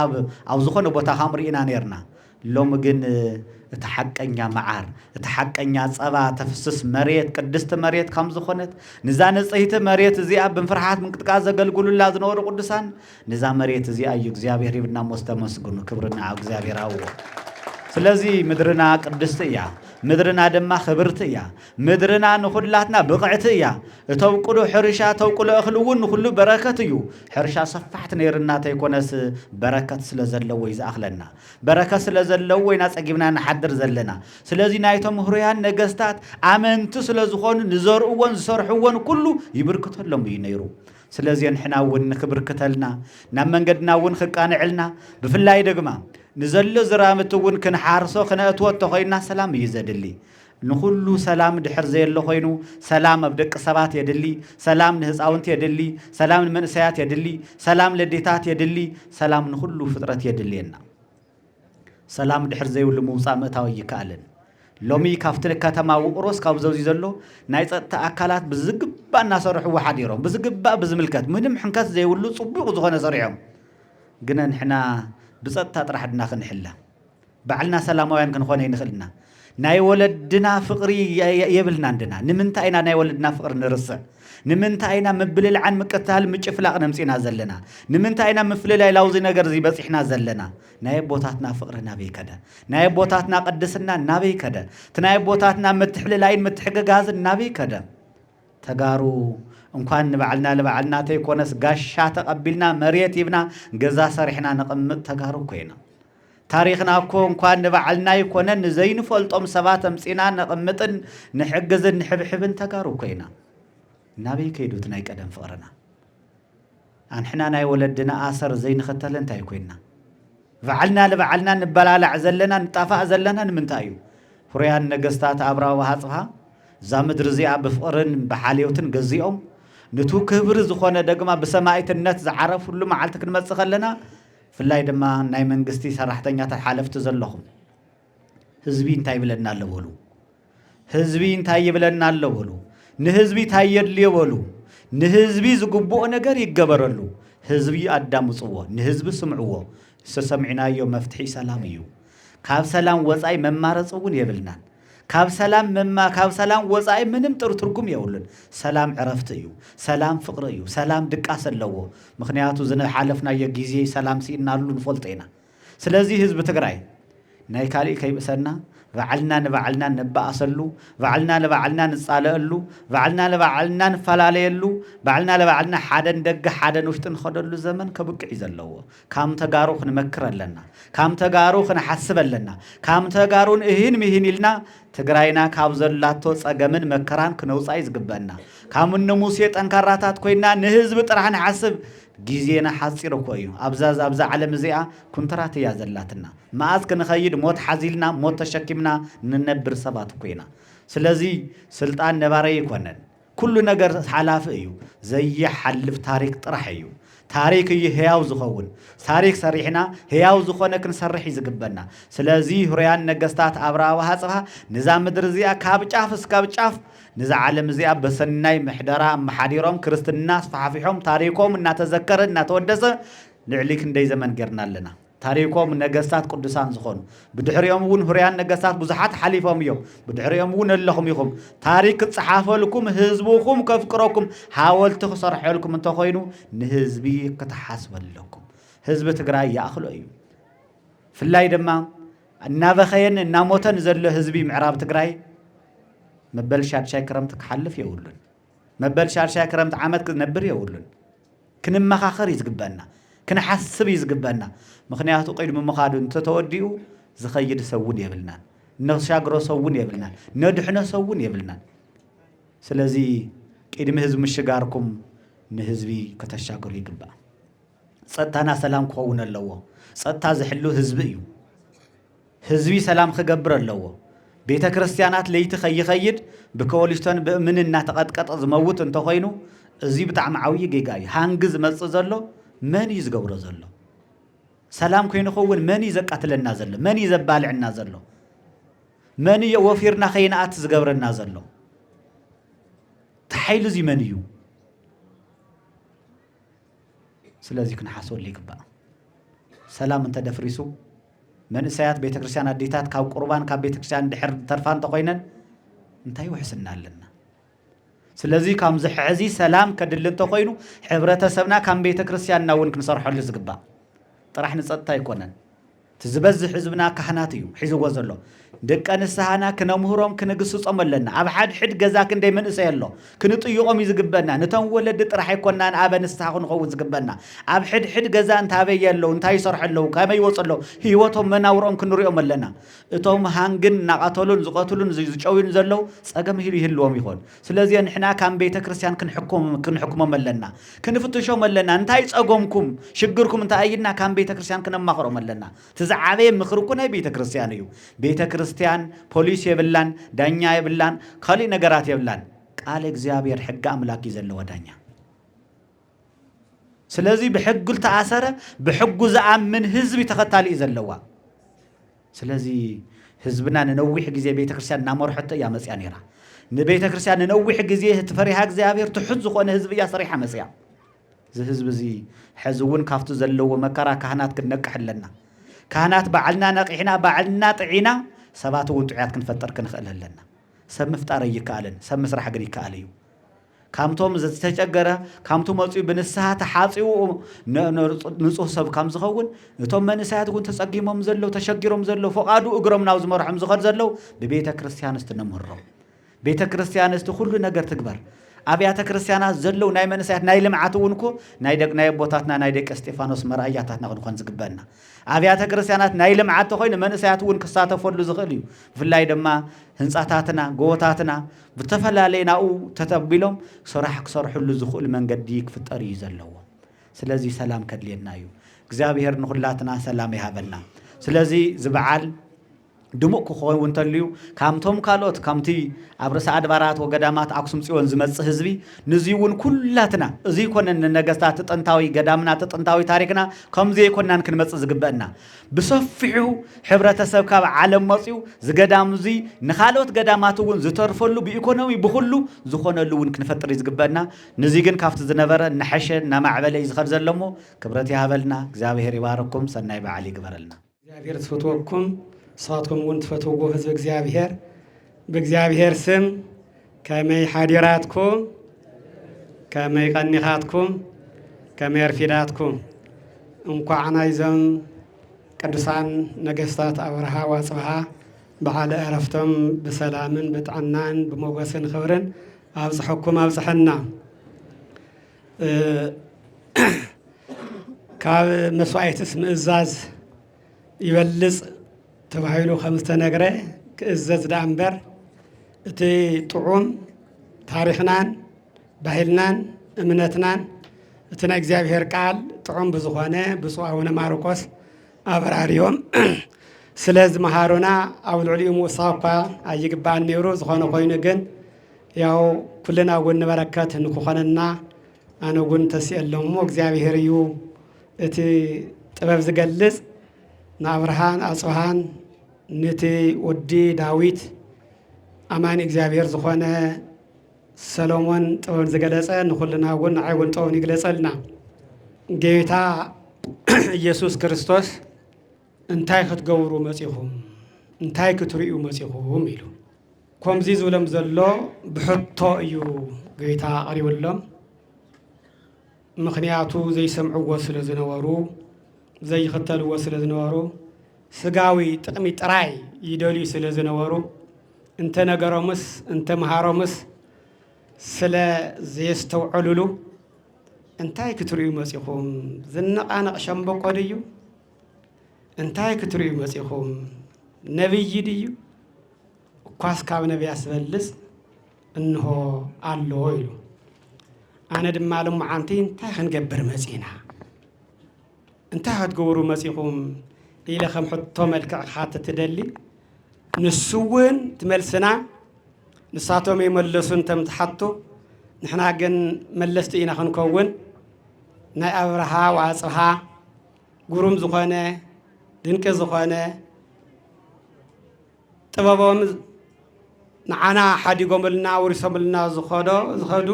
ኣብ ዝኾነ ቦታ ከም ርኢና ነርና ሎም ግን እቲ ሐቀኛ መዓር እቲ ሐቀኛ ጸባ ተፍስስ መሬት ቅድስት መሬት ከም ዝኾነት ንዛ ንጽሕቲ መሬት እዚኣ ብፍርሃት ምንቅጥቃጥ ዘገልግሉላ ዝነበሩ ቅዱሳን ንዛ መሬት እዚኣ እዩ እግዚአብሔር ይብና ሞስተመስግኑ ክብርና እግዚአብሔር አዎ ስለዚህ ምድርና ቅድስት እያ ምድርና ድማ ክብርቲ እያ ምድርና ንኹላትና ብቕዕቲ እያ እተውቅሉ ሕርሻ ተውቅሉ እኽልውን ንኹሉ በረከት እዩ ሕርሻ ሰፋሕት ነይርና ተይኮነስ በረከት ስለዘለዎ ይዝኣኽለና በረከት ስለዘለዎ ኢና ጸጊብና ንሓድር ዘለና ስለዚህ ናይቶም ህሩያን ነገስታት ኣመንቲ ስለዝኾኑ ንዘርእዎን ዝሰርሕዎን ኩሉ ይብርክተሎም እዩ ነይሩ ስለዚህ ንሕና እውን ንክብርክተልና ናብ መንገድና እውን ክቃንዕልና ብፍላይ ደግማ ንዘሎ ዝራምትውን ክንሓርሶ ክነእትወት ተኾይና ሰላም እዩ ዘድሊ ንኹሉ ሰላም ድሕር ዘየሎ ኮይኑ ሰላም ኣብ ደቂ ሰባት የድሊ ሰላም ንህፃውንቲ የድሊ ሰላም ንመንእሰያት የድሊ ሰላም ለዴታት የድሊ ሰላም ንኹሉ ፍጥረት የድልየና ሰላም ድሕር ዘይብሉ ምውፃእ ምእታዊ ይከኣልን ሎሚ ካብቲ ከተማ ውቅሮስ ካብ ዘውዚ ዘሎ ናይ ጸጥታ አካላት ብዝግባእ እናሰርሕዎ ሓዲሮም ብዝግባእ ብዝምልከት ምንም ሕንከት ዘይብሉ ጽቡቕ ዝኾነ ሰሪሖም ግን ንሕና ብጸጥታ ጥራሕ ድና ክንሕላ ባዕልና ሰላማውያን ክንኾነ ይንኽእልና ናይ ወለድና ፍቕሪ የብልና እንድና ንምንታይ ኢና ናይ ወለድና ፍቕሪ ንርስዕ ንምንታይ ኢና ምብልልዓን ምቅታል ምጭፍላቕ ነምፂና ዘለና ንምንታይ ኢና ምፍልላይ ላውዚ ነገር እዚ በፂሕና ዘለና ናይ ቦታትና ፍቕሪ ናበይ ከደ ናይ ቦታትና ቅድስና ናበይ ከደ ናይ ቦታትና ምትሕልላይን ምትሕግጋዝን ናበይ ከደ ተጋሩ እንኳን ንባዕልና ለባዕልና ተይኮነስ ጋሻ ተቀቢልና መሬት ይብና ገዛ ሰሪሕና ነቅምጥ ተጋሩ ኮይና ታሪኽና እኮ እንኳን ንባዕልና ይኮነን ዘይንፈልጦም ሰባት ኣምፂና ነቅምጥን ንሕግዝን ንሕብሕብን ተጋሩ ኮይና ናበይ ከይዱት ናይ ቀደም ፍቕርና አንሕና ናይ ወለድና ኣሰር ዘይንኽተል እንታይ ኮይና ባዕልና ለባዕልና ንበላላዕ ዘለና ንጣፋእ ዘለና ንምንታይ እዩ ፍሩያን ነገስታት አብርሃ ወአጽብሃ ዛ ምድር እዚኣ ብፍቕርን ብሓልዮትን ገዚኦም ንቱ ክብሪ ዝኾነ ደግማ ብሰማይትነት ዝዓረፍሉ መዓልቲ ክንመጽእ ከለና ፍላይ ድማ ናይ መንግስቲ ሰራሕተኛታት ሓለፍቲ ዘለኹም ህዝቢ እንታይ ይብለና ኣለበሉ ህዝቢ እንታይ ይብለና ኣለበሉ ንህዝቢ እንታይ የድልዮ በሉ ንህዝቢ ዝግብኦ ነገር ይገበረሉ ህዝቢ ኣዳምጽዎ ንህዝቢ ስምዕዎ ሰሰምዕናዮ መፍትሒ ሰላም እዩ ካብ ሰላም ወጻይ መማረጽ እውን የብልናን ካብ ሰላም ወጻይ ምንም ትርጉም የውልን ሰላም ዕረፍት እዩ ሰላም ፍቅሪ እዩ ሰላም ድቃስ ኣለዎ ምክንያቱ ዝነሓለፍናዮ ጊዜ ሰላም ሲኢናሉ ንፈልጦ ኢና ስለዚህ ህዝቢ ትግራይ ናይ ካልእ ከይብሰና ባዕልና ንባዕልና ነባኣሰሉ ባዕልና ለባዕልና ንጻለአሉ ባዕልና ለባዕልና ንፈላለየሉ ባዕልና ለባዕልና ሓደን ደገ ሓደን ውሽጢ ንኸደሉ ዘመን ከብቅዕ ዘለዎ ካም ተጋሩ ክንመክር ኣለና ካም ተጋሩ ክንሓስብ ኣለና ካም ተጋሩን እህን ምህን ኢልና ትግራይና ካብ ዘላቶ ጸገምን መከራን ክነውጻይ ዝግበአና ካም ንሙሴ ጠንካራታት ኮይና ንህዝቢ ጥራሕ ንሓስብ ጊዜና ሓፂር እኮ እዩ ኣብዛ ዓለም እዚኣ ኩንትራት እያ ዘላትና መዓዝ ክንኸይድ ሞት ሓዚልና ሞት ተሸኪምና ንነብር ሰባት እኮ ኢና ስለዚ ስልጣን ነባረይ ይኮነን ኩሉ ነገር ሓላፊ እዩ ዘየሓልፍ ታሪክ ጥራሕ እዩ ታሪክ እዩ ህያው ዝኸውን ታሪክ ሰሪሕና ህያው ዝኾነ ክንሰርሕ ይዝግበና ስለዚ ሁርያን ነገስታት ኣብራሃ ሃጽፋ ንዛ ምድር እዚኣ ካብ ጫፍ እስካብ ጫፍ ንዛ ዓለም እዚኣ በሰናይ ምሕደራ መሓዲሮም ክርስትና ስፋሕፊሖም ታሪኮም እናተዘከረ እናተወደሰ ልዕሊ ክንደይ ዘመን ጌርና ኣለና ታሪኮም ነገስታት ቅዱሳን ዝኾኑ ብድሕሪኦም እውን ሁርያን ነገስታት ብዙሓት ሓሊፎም እዮም ብድሕሪኦም እውን ኣለኹም ኢኹም ታሪክ ክፅሓፈልኩም ህዝብኩም ከፍቅረኩም ሓወልቲ ክሰርሐልኩም እንተኮይኑ ንህዝቢ ክትሓስበለኩም ህዝቢ ትግራይ ይኣኽሎ እዩ ፍላይ ድማ እናበኸየን እናሞተን ዘሎ ህዝቢ ምዕራብ ትግራይ መበል ሻድሻይ ክረምቲ ክሓልፍ የውሉን መበል ሻድሻይ ክረምቲ ዓመት ክነብር የውሉን ክንመኻኸር ይዝግበና ክንሓስብ ይዝግበና ምክንያቱ ቅድሚ ምኻዱ እንተተወዲኡ ዝኸይድ ሰውን የብልናን ነሻግሮ ሰውን የብልናን ነድሕነ ሰውን የብልናን ስለዚ ቅድሚ ህዝቢ ምሽጋርኩም ንህዝቢ ከተሻገሩ ይግባእ ጸጥታና ሰላም ክኸውን ኣለዎ ጸጥታ ዝሕሉ ህዝቢ እዩ ህዝቢ ሰላም ክገብር ኣለዎ ቤተ ክርስቲያናት ለይቲ ከይኸይድ ብከወሊስቶን ብእምን እናተቐጥቀጠ ዝመውት እንተኮይኑ እዚ ብጣዕሚ ዓብዪ ጌጋ እዩ ሃንጊ ዝመጽእ ዘሎ መን እዩ ዝገብሮ ዘሎ ሰላም ኮይኑ ኸውን መን እዩ ዘቃትለና ዘሎ መን እዩ ዘባልዕና ዘሎ መን እዩ ወፊርና ከይንኣት ዝገብረና ዘሎ ተሓይሉ እዚ መን እዩ ስለዚ ክንሓስበሉ ይግባእ ሰላም እንተደፍሪሱ መንእሰያት ቤተ ክርስቲያን ኣዴታት ካብ ቁርባን ካብ ቤተ ክርስቲያን ድሕር ተርፋ እንተኮይነን እንታይ ውሕስና ኣለና ስለዚ ከም ዝሕዚ ሰላም ከድል እንተኮይኑ ሕብረተሰብና ከም ቤተ ክርስቲያንና እውን ክንሰርሐሉ ዝግባእ ጥራሕ ንጸጥታ ኣይኮነን ትዝበዝሕ ህዝብና ካህናት እዩ ሒዝዎ ዘሎ ደቀ ንስሓና ክነምህሮም ክንግስጾም ኣለና ኣብ ሓድሕድ ገዛ ክንደይ መንእሰይ ኣሎ ክንጥይቖም ይዝግበና ነቶም ወለዲ ጥራሕ ኣይኮናን ኣበ ንስሓ ክንኸውን ዝግበና ኣብ ሕድሕድ ገዛ እንታበየ ኣለዉ እንታይ ይሰርሑ ኣለዉ ከመይ ይወፁ ኣለዉ ህይወቶም መናውሮኦም ክንሪኦም ኣለና እቶም ሃንግን እናቐተሉን ዝቐትሉን ዝጨውዩን ዘለዉ ፀገም ይህልዎም ይኾን ስለዚ ንሕና ከም ቤተ ክርስቲያን ክንሕኩሞም ኣለና ክንፍትሾም ኣለና እንታይ ፀገምኩም ሽግርኩም እንታይ ኢልና ከም ቤተ ክርስቲያን ክነማኽሮም ኣለና ትዝዓበየ ምኽሪ እኮ ናይ ቤተ ክርስቲያን እዩ ቤተ ክርስቲያን ፖሊስ የብላን ዳኛ የብላን ካልእ ነገራት የብላን ቃል እግዚአብሔር ሕጊ ኣምላክ እዩ ዘለዎ ዳኛ ስለዚ ብሕጉ ዝተኣሰረ ብሕጉ ዝኣምን ህዝቢ ተኸታሊ እዩ ዘለዋ ስለዚ ህዝብና ንነዊሕ ግዜ ቤተ ክርስቲያን እናመርሐቶ እያ መፅያ ነይራ ንቤተ ክርስቲያን ንነዊሕ ግዜ ትፈሪሃ እግዚአብሔር ትሑት ዝኾነ ህዝቢ እያ ሰሪሓ መፅያ እዚ ህዝቢ እዚ ሕዚ እውን ካብቲ ዘለዎ መከራ ካህናት ክንነቅሕ ኣለና ካህናት ባዕልና ነቂሕና ባዕልና ጥዒና ሰባት እውን ጥዑያት ክንፈጠር ክንኽእል ኣለና ሰብ ምፍጣር ይከኣልን ሰብ ምስራሕ ግን ይከኣል እዩ ካምቶም ዝተቸገረ ካምቱ መፅኡ ብንስሓ ተሓፂኡ ንጹህ ሰብ ከም ዝኸውን እቶም መንእሰያት እውን ተጸጊሞም ዘለው ተሸጊሮም ዘለው ፈቓዱ እግሮም ናብ ዝመርሖም ዝኸድ ዘለው ብቤተ ክርስቲያን ነምህሮም ቤተ ክርስቲያን ኩሉ ነገር ትግበር ኣብያተ ክርስቲያናት ዘለው ናይ መንእሰያት ናይ ልምዓት እውን እኮ ናይ ደቅናይ ቦታትና ናይ ደቀ እስጢፋኖስ መርኣያታትና ክንኾን ዝግበአና ኣብያተ ክርስቲያናት ናይ ልምዓት ተኮይኑ መንእሰያት እውን ክሳተፈሉ ዝኽእል እዩ ብፍላይ ድማ ህንፃታትና ጎቦታትና ብተፈላለየ ናኡ ተተቢሎም ስራሕ ክሰርሕሉ ዝኽእል መንገዲ ክፍጠር እዩ ዘለዎ ስለዚ ሰላም ከድልየና እዩ እግዚአብሔር ንኹላትና ሰላም ይሃበና ስለዚ ዝበዓል ድሙቕ ክኸውን እንተልዩ ካምቶም ካልኦት ከምቲ ኣብ ርእሰ ኣድባራት ወገዳማት ኣክሱም ጽዮን ዝመጽእ ህዝቢ ንዚ እውን ኩላትና እዚ ይኮነን ነገስታት ጥንታዊ ገዳምና ጥንታዊ ታሪክና ከምዚ ይኮናን ክንመጽእ ዝግበአና ብሰፊሑ ሕብረተሰብ ካብ ዓለም መጽኡ ዝገዳም እዚ ንኻልኦት ገዳማት እውን ዝተርፈሉ ብኢኮኖሚ ብኩሉ ዝኾነሉ እውን ክንፈጥር ዝግበአና ንዚ ግን ካብቲ ዝነበረ ንሓሸ ናማዕበለ ዝኸድ ዘለሞ ክብረት ይሃበልና እግዚአብሔር ይባረኩም ሰናይ በዓል ይግበረልና እግዚአብሔር ትፈትወኩም صاتكم ونتفتوه حزب بإግዚአብሔር سم كمي حاديراتكم كمي قنيخاتكم كمي رفيداتكم انكو عنايزم ቅዱሳን ነገስታት ኣብርሃ ወአጽብሃ በዓለ ዕረፍቶም በሰላምን በጥዕናን በሞገስን ክብርን ኣብጽሕኩም ኣብጽሕና ካብ መስዋዕትስ ምእዛዝ ይበልጽ ተባሂሉ ከም ዝተነገረ ክእዘዝ ዳ እምበር እቲ ጥዑም ታሪኽናን ባህልናን እምነትናን እትና እግዚአብሔር ቃል ጥዑም ብዙኾነ ብፁዕ አቡነ ማርቆስ አብራሪዮም ስለዚህ መሃሩና ኣብ ልዕሊኡ ምውሳኽ እኳ ኣይግባእን ነይሩ ዝኾነ ኮይኑ ግን ያው ኩልና እውን በረከት ንክኾነና ኣነ እውን ተስእሎም እሞ እግዚአብሔር እዩ እቲ ጥበብ ዝገልጽ ንኣብርሃን ኣጽብሃን ነቲ ወዲ ዳዊት ኣማኒ እግዚአብሔር ዝኾነ ሰሎሞን ጥበብ ዝገለጸ ንኹልና እውን ንዓይ እውን ጥበብ ይግለጸልና ጌታ ኢየሱስ ክርስቶስ እንታይ ክትገብሩ መጺኹም እንታይ ክትርእዩ መጺኹም ኢሉ ከምዚ ዝብሎም ዘሎ ብሕቶ እዩ ጌታ ቀሪብሎም ምክንያቱ ዘይሰምዕዎ ስለ ዝነበሩ ዘይኽተልዎ ስለ ዝነበሩ ስጋዊ ጥቕሚ ጥራይ ይደልዩ ስለ ዝነበሩ እንተ ነገሮምስ እንተ መሃሮምስ ስለ ዘየስተውዕሉሉ እንታይ ክትርእዩ መጺኹም ዝነቓነቕ ሸምበቆ ድዩ እንታይ ክትርእዩ መጺኹም ነቢይ ድዩ እኳስ ካብ ነቢያት ዝበልጽ እንሆ ኣሎ ኢሉ ኣነ ድማ ልሙዓንቲ እንታይ ክንገብር መጺና እንታይ ክትገብሩ መጺኹም ኢለ ከም ሕቶ መልክዕ ክሓትት ትደሊ ንሱ እውን ትመልስና ንሳቶም ይመለሱን ተም ትሓቱ ንሕና ግን መለስቲ ኢና ክንከውን ናይ ኣብርሃ ወኣጽብሃ ጉሩም ዝኾነ ድንቂ ዝኾነ ጥበቦም ንዓና ሓዲጎምልና ወሪሶምልና ዝኸዱ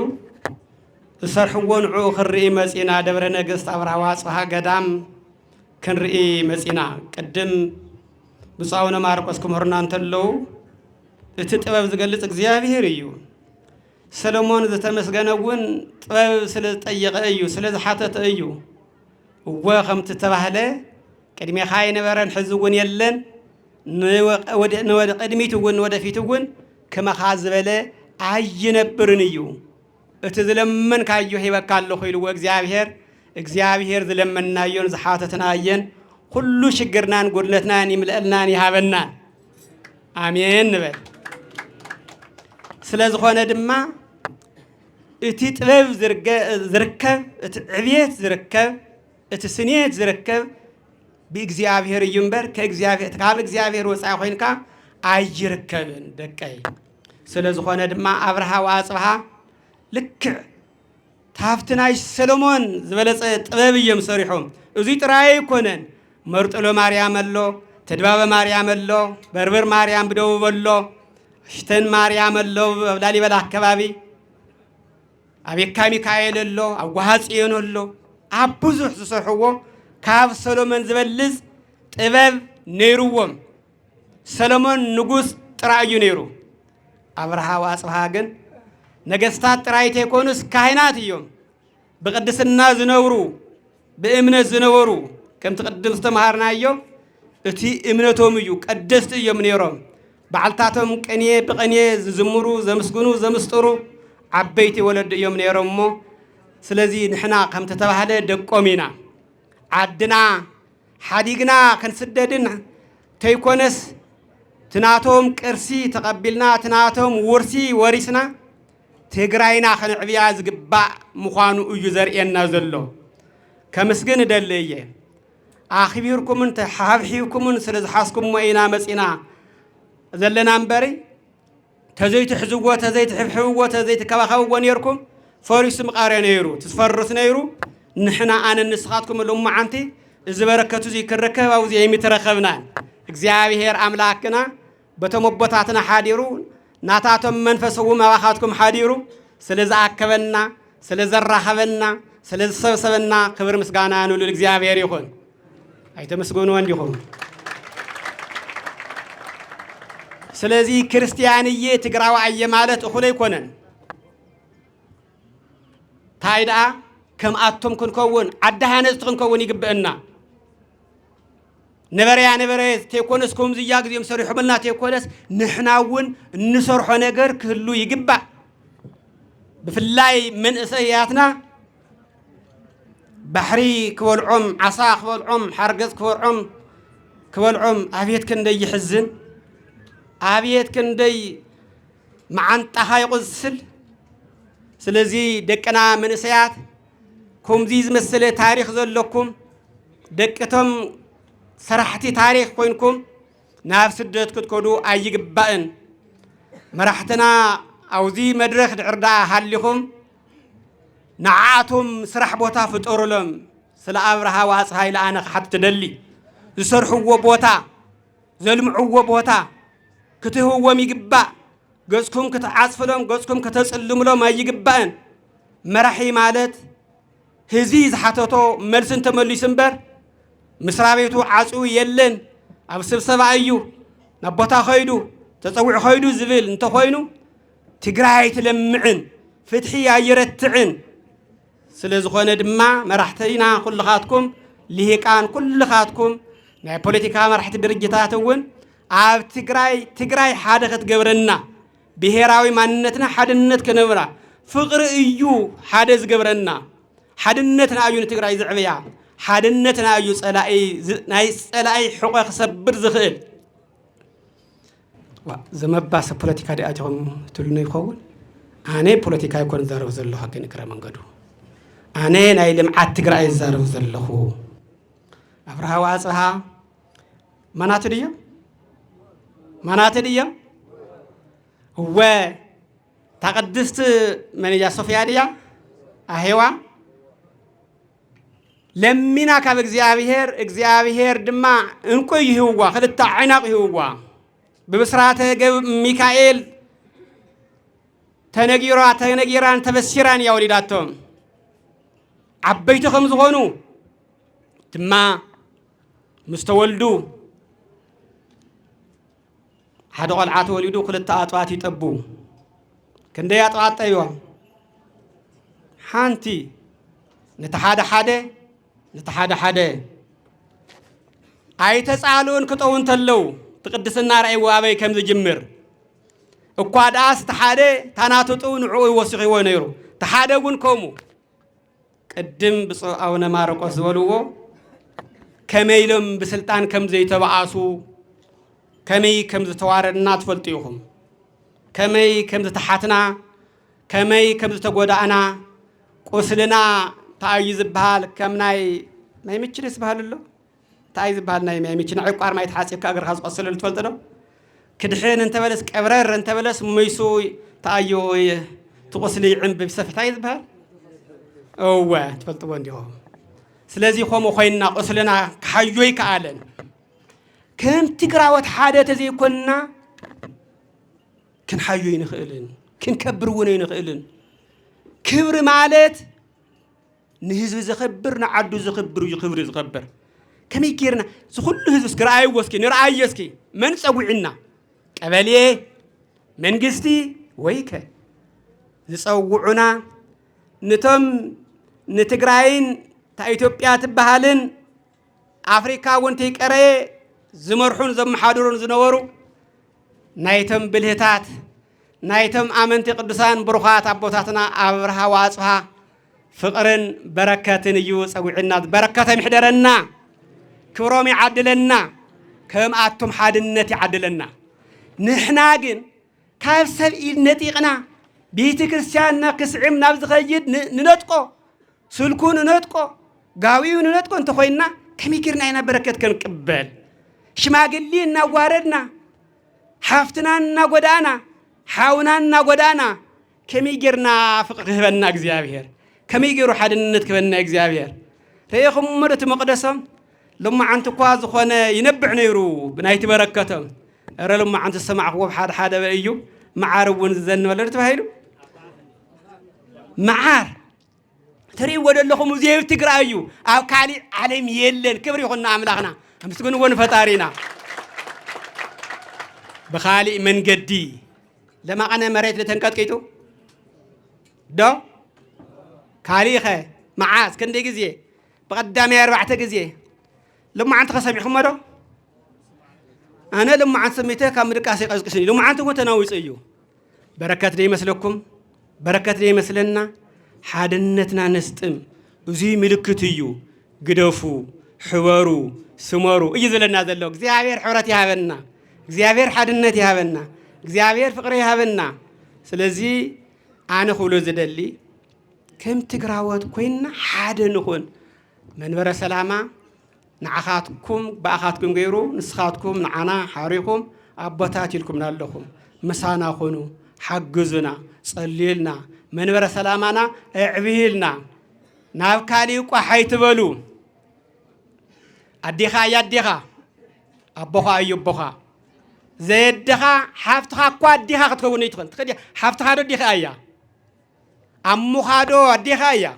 ዝሰርሕዎ ንዑ ክንርኢ መጺና ደብረ ነገሥት ኣብርሃ ወኣጽብሃ ገዳም ክንርኢ መጺና ቅድም ብፁዕ አቡነ ማርቆስ ክምህሩና እንተለዉ እቲ ጥበብ ዝገልጽ እግዚአብሔር እዩ ሰሎሞን ዝተመስገነ እውን ጥበብ ስለ ዝጠየቐ እዩ ስለ ዝሓተተ እዩ እወ ከምቲ ተባህለ ቅድሜኻ ይነበረን ሕዚ እውን የለን ቅድሚት እውን ወደፊት እውን ከመኻ ዝበለ ኣይነብርን እዩ እቲ ዝለመንካዮ ሂበካ ኣለኹ ኢልዎ እግዚአብሔር ዝለመናዮን ዝሓተትናየን ኩሉ ሽግርናን ጉድለትናን ይምልአልናን ይሃበናን አሜን ንበል ስለ ዝኾነ ድማ እቲ ጥበብ ዝርከብ እቲ ዕብየት ዝርከብ እቲ ስኔት ዝርከብ ብእግዚአብሔር እዩ እምበር ካብ እግዚአብሔር ወፃኢ ኮይንካ ኣይርከብን ደቀይ ስለ ዝኾነ ድማ ኣብርሃ ወኣጽብሃ ልክዕ ታፍቲ ናይ ሰሎሞን ዝበለጸ ጥበብ እዮም ሰሪሖም እዙይ ጥራይ ኣይኮነን መርጥሎ ማርያም ኣሎ ተድባበ ማርያም ኣሎ በርበር ማርያም ብደቡብ ኣሎ ሽተን ማርያም ኣሎ ኣብ ላሊበላ አካባቢ ኣብ የካ ሚካኤል ኣሎ ኣብ ዋሃጽዮን ኣሎ ኣብ ብዙሕ ዝሰርሕዎ ካብ ሰሎሞን ዝበልጽ ጥበብ ነይሩዎም ሰሎሞን ንጉስ ጥራይ እዩ ነይሩ ኣብርሃ ወኣጽብሃ ግን ነገስታት ጥራይት ኣይኮኑስ ካህናት እዮም ብቅድስና ዝነብሩ ብእምነት ዝነበሩ ከምቲ ቅድም ዝተምሃርናዮ እቲ እምነቶም እዩ ቀደስቲ እዮም ነይሮም በዓልታቶም ቅኔ ብቅኔ ዝዝምሩ ዘመስግኑ ዘምስጥሩ ዓበይቲ ወለድ እዮም ነይሮም እሞ ስለዚ ንሕና ከምቲ ተባህለ ደቆም ኢና ዓድና ሓዲግና ክንስደድን ተይኮነስ ትናቶም ቅርሲ ተቐቢልና ትናቶም ውርሲ ወሪስና ትግራይና ክንዕብያ ዝግባእ ምዃኑ እዩ ዘርእየና ዘሎ ከምስግን ደሊ እየ ኣኽቢርኩምን ተሓብሒብኩምን ስለ ዝሓስኩሞ ኢና መጺና ዘለና እምበሪ ተዘይትሕዝዎ ተዘይትሕብሕብዎ ተዘይትከባኸብዎ ነርኩም ፈሪሱ ምቃርዮ ነይሩ ትስፈርስ ነይሩ ንሕና ኣነ ንስኻትኩም ልሙዓንቲ እዚ በረከቱ እዚ ክረከብ ኣብዚ የሚትረኸብናን እግዚአብሔር ኣምላክና በቶም ኣቦታትና ሓዲሩ ናታቶም መንፈስው መባኻትኩም ሓዲሩ ስለ ዝኣከበና ስለ ዘራኸበና ስለ ዝሰብሰበና ክብር ምስጋና ንሉል እግዚአብሔር ይኹን ኣይተመስግኑ እንዲኹም ስለዚህ ክርስቲያንዬ ትግራዋየ ማለት እኹለ ይኮነን ታይዳ ከም ኣቶም ክንከውን ዓዳሃነጽ ክንከውን ይግብአና ነበረ ተይኮነስ ከምዝያ ግዚኦም ሰሪሖምልና ተይኮነስ ንሕናውን እንሰርሖ ነገር ክህሉ ይግባእ ብፍላይ መንእሰያትና ባሕሪ ክበልዖም ዓሳ ክበልዖም ሓርገጽ ክበልዖም ኣብየት ክንደይ ይሕዝን ኣብየት ክንደይ መዓንጣኻ ይቁስል ስለዚ ደቀና መንእሰያት كمزيز مسألة تاريخ زلكم دكتم سرحتي تاريخ كوينكم نفس الدت كتكودو أيج بقن مرحتنا أوزي مدرخ عردا هاللهم نعاتهم سرح بوتا فتورلهم سلا أبرها واس هاي لأنا حتى تدلي يسرحوا بوتا زلمعوا بوتا كتهوا ميجبا جزكم كتعصفلهم جزكم كتسلم لهم أيج بقن مرحي مالت هزيز حتىتو ملسن تملي سنبر مسرابيتو عصو يلن أب سبسبا أيو نبوتا خيدو تطوع خيدو زبل انت خوينو تقراي تلمعن فتحي يرتعن سلازخونه دما مرحتينا كل خاتكم لهيكان كل خاتكم ناي بوليتيكا مرحت درجتاتون اب تقراي حاده كتغبرنا بهراوي ماننتنا حدنت كنبرا فقر ايو حاده زغبرنا حدنتنا ايو تقراي زعبيا حدنتنا ايو صلاي ناي صلاي حقوق سبر زخيل زمباس بوليتيكا دي اجهم تلوني يخول اني بوليتيكا يكون زارو زلو حقن كرا منغدو اني ناي لمعات تقراي زارو زلو ابرها واصها منات ديا هو تقدست من يا صوفيا ديا اهيوا لمينا كاب እግዚአብሔር ድማ እንቆይ ይሁዋ خلت عناق ይሁዋ ببسرات ميكائيل تنجيران تبسيران يا وليداتهم عبيتهم زغونو تما مستولدو حدا قلعات وليدو خلت أطوات يطبو كندي أطوات أيوة حانتي نتحادى حدا أي تسألون كتوون تلو تقدسنا رأي وابي كم زجمر وقاد آس تحادى تاناتوتون عوي وسخي ونيرو تحادى ونكمو قدم بص أو نمارق أزولوه كميلم بسلطان كم زي تبعاسو كمي كم زي توارنا تفلتيهم كمي كم زي تحاتنا كمي كم زي تقودعنا قسلنا تأيز بحال كم ناي ما يمشيش بحال الله تأيز بحال ناي ما يمشي نعيق قار ما يتحاسب كأجر خاص قصل اللي تفلتنا كدحين أنت بلس كبرر أنت بلس ميسوي تأيوي تقصلي عم بسفح تأيز بحال أوه تفلتوا عندهم سلازي خوم وخينا قصلنا كحيوي كعلن كم تقرأ حادث زي كنا كن حيوي نخيلن كن كبروني نخيلن كبر مالت نهز زخبر نعدو زخبر ويخبر زخبر كم يكيرنا زخل هزس كرأي وسكي نرأي يسكي من سوينا قبليه من قستي ويك زسوعنا نتم نتقرأين تا إثيوبيا تبهالن أفريقيا وانتي كري زمرحون زم حاضرون زنورو نايتم بالهتات نايتم آمنتي قدسان بروخات أبوتاتنا أبرها واصفها فقرن بركاتن يوس أو عناد بركات محدرنا كرومي عدلنا كم أتم حادنتي عدلنا نحناجن كيف سبيل نتيقنا بيت كريستياننا كسعم نبز خيد ننطقو سلكون ننطقو قاويون ننطقو انت خوينا كم يكرنا هنا بركات كن قبل شماغلينا واردنا حافتنا قدانا حاونا قدانا كم يجرنا فقه بنا እግዚአብሔር كم يجروا حد نتكبنا እግዚአብሔር ريخم مرت مقدسهم لما عنت كواز خونه ينبع نيرو بنايت بركتهم ر لما عنت السمع هو حد بأيو معارون زن ولا تفهيلو معار تري ولا لهم زي تقرايو او كالي علم يلن كبر يخنا املاخنا امسكن ون فتارينا بخالي من قدي لما انا مريت لتنقطقيتو دو كاليخه معاز كندي غزي بقدامي 4 غزي لما انت خسميكم مدو انا لما انت سميته كامدقاسي قسقسني لما انت وتناويص ايو بركات دي مسلكم بركات دي مسلنا حادنتنا نستم وزي ملكتيو قدفو حوارو سمارو يزلنا زلو እግዚአብሔር حرت يهبنا እግዚአብሔር حادنت يهبنا እግዚአብሔር ፍቅር يهبنا ስለዚህ አነ ሁሉ ዝደሊ كم تقراوت كوينا حاد نخون منبر سلامة نعخاتكم بأخاتكم غيرو نسخاتكم نعنا حاريكم أبطات لكم نالكم مسانا خونو حجزنا صليلنا منبر سلامنا اعبيلنا نافكاليكو حيتبلو أديخا يديخا أبوخا أيوبوخا زيدخا حفتخا كوا أديخا كتكوني تخدي حفتخا دو ديخا أيا أموخا دو أديخا أيا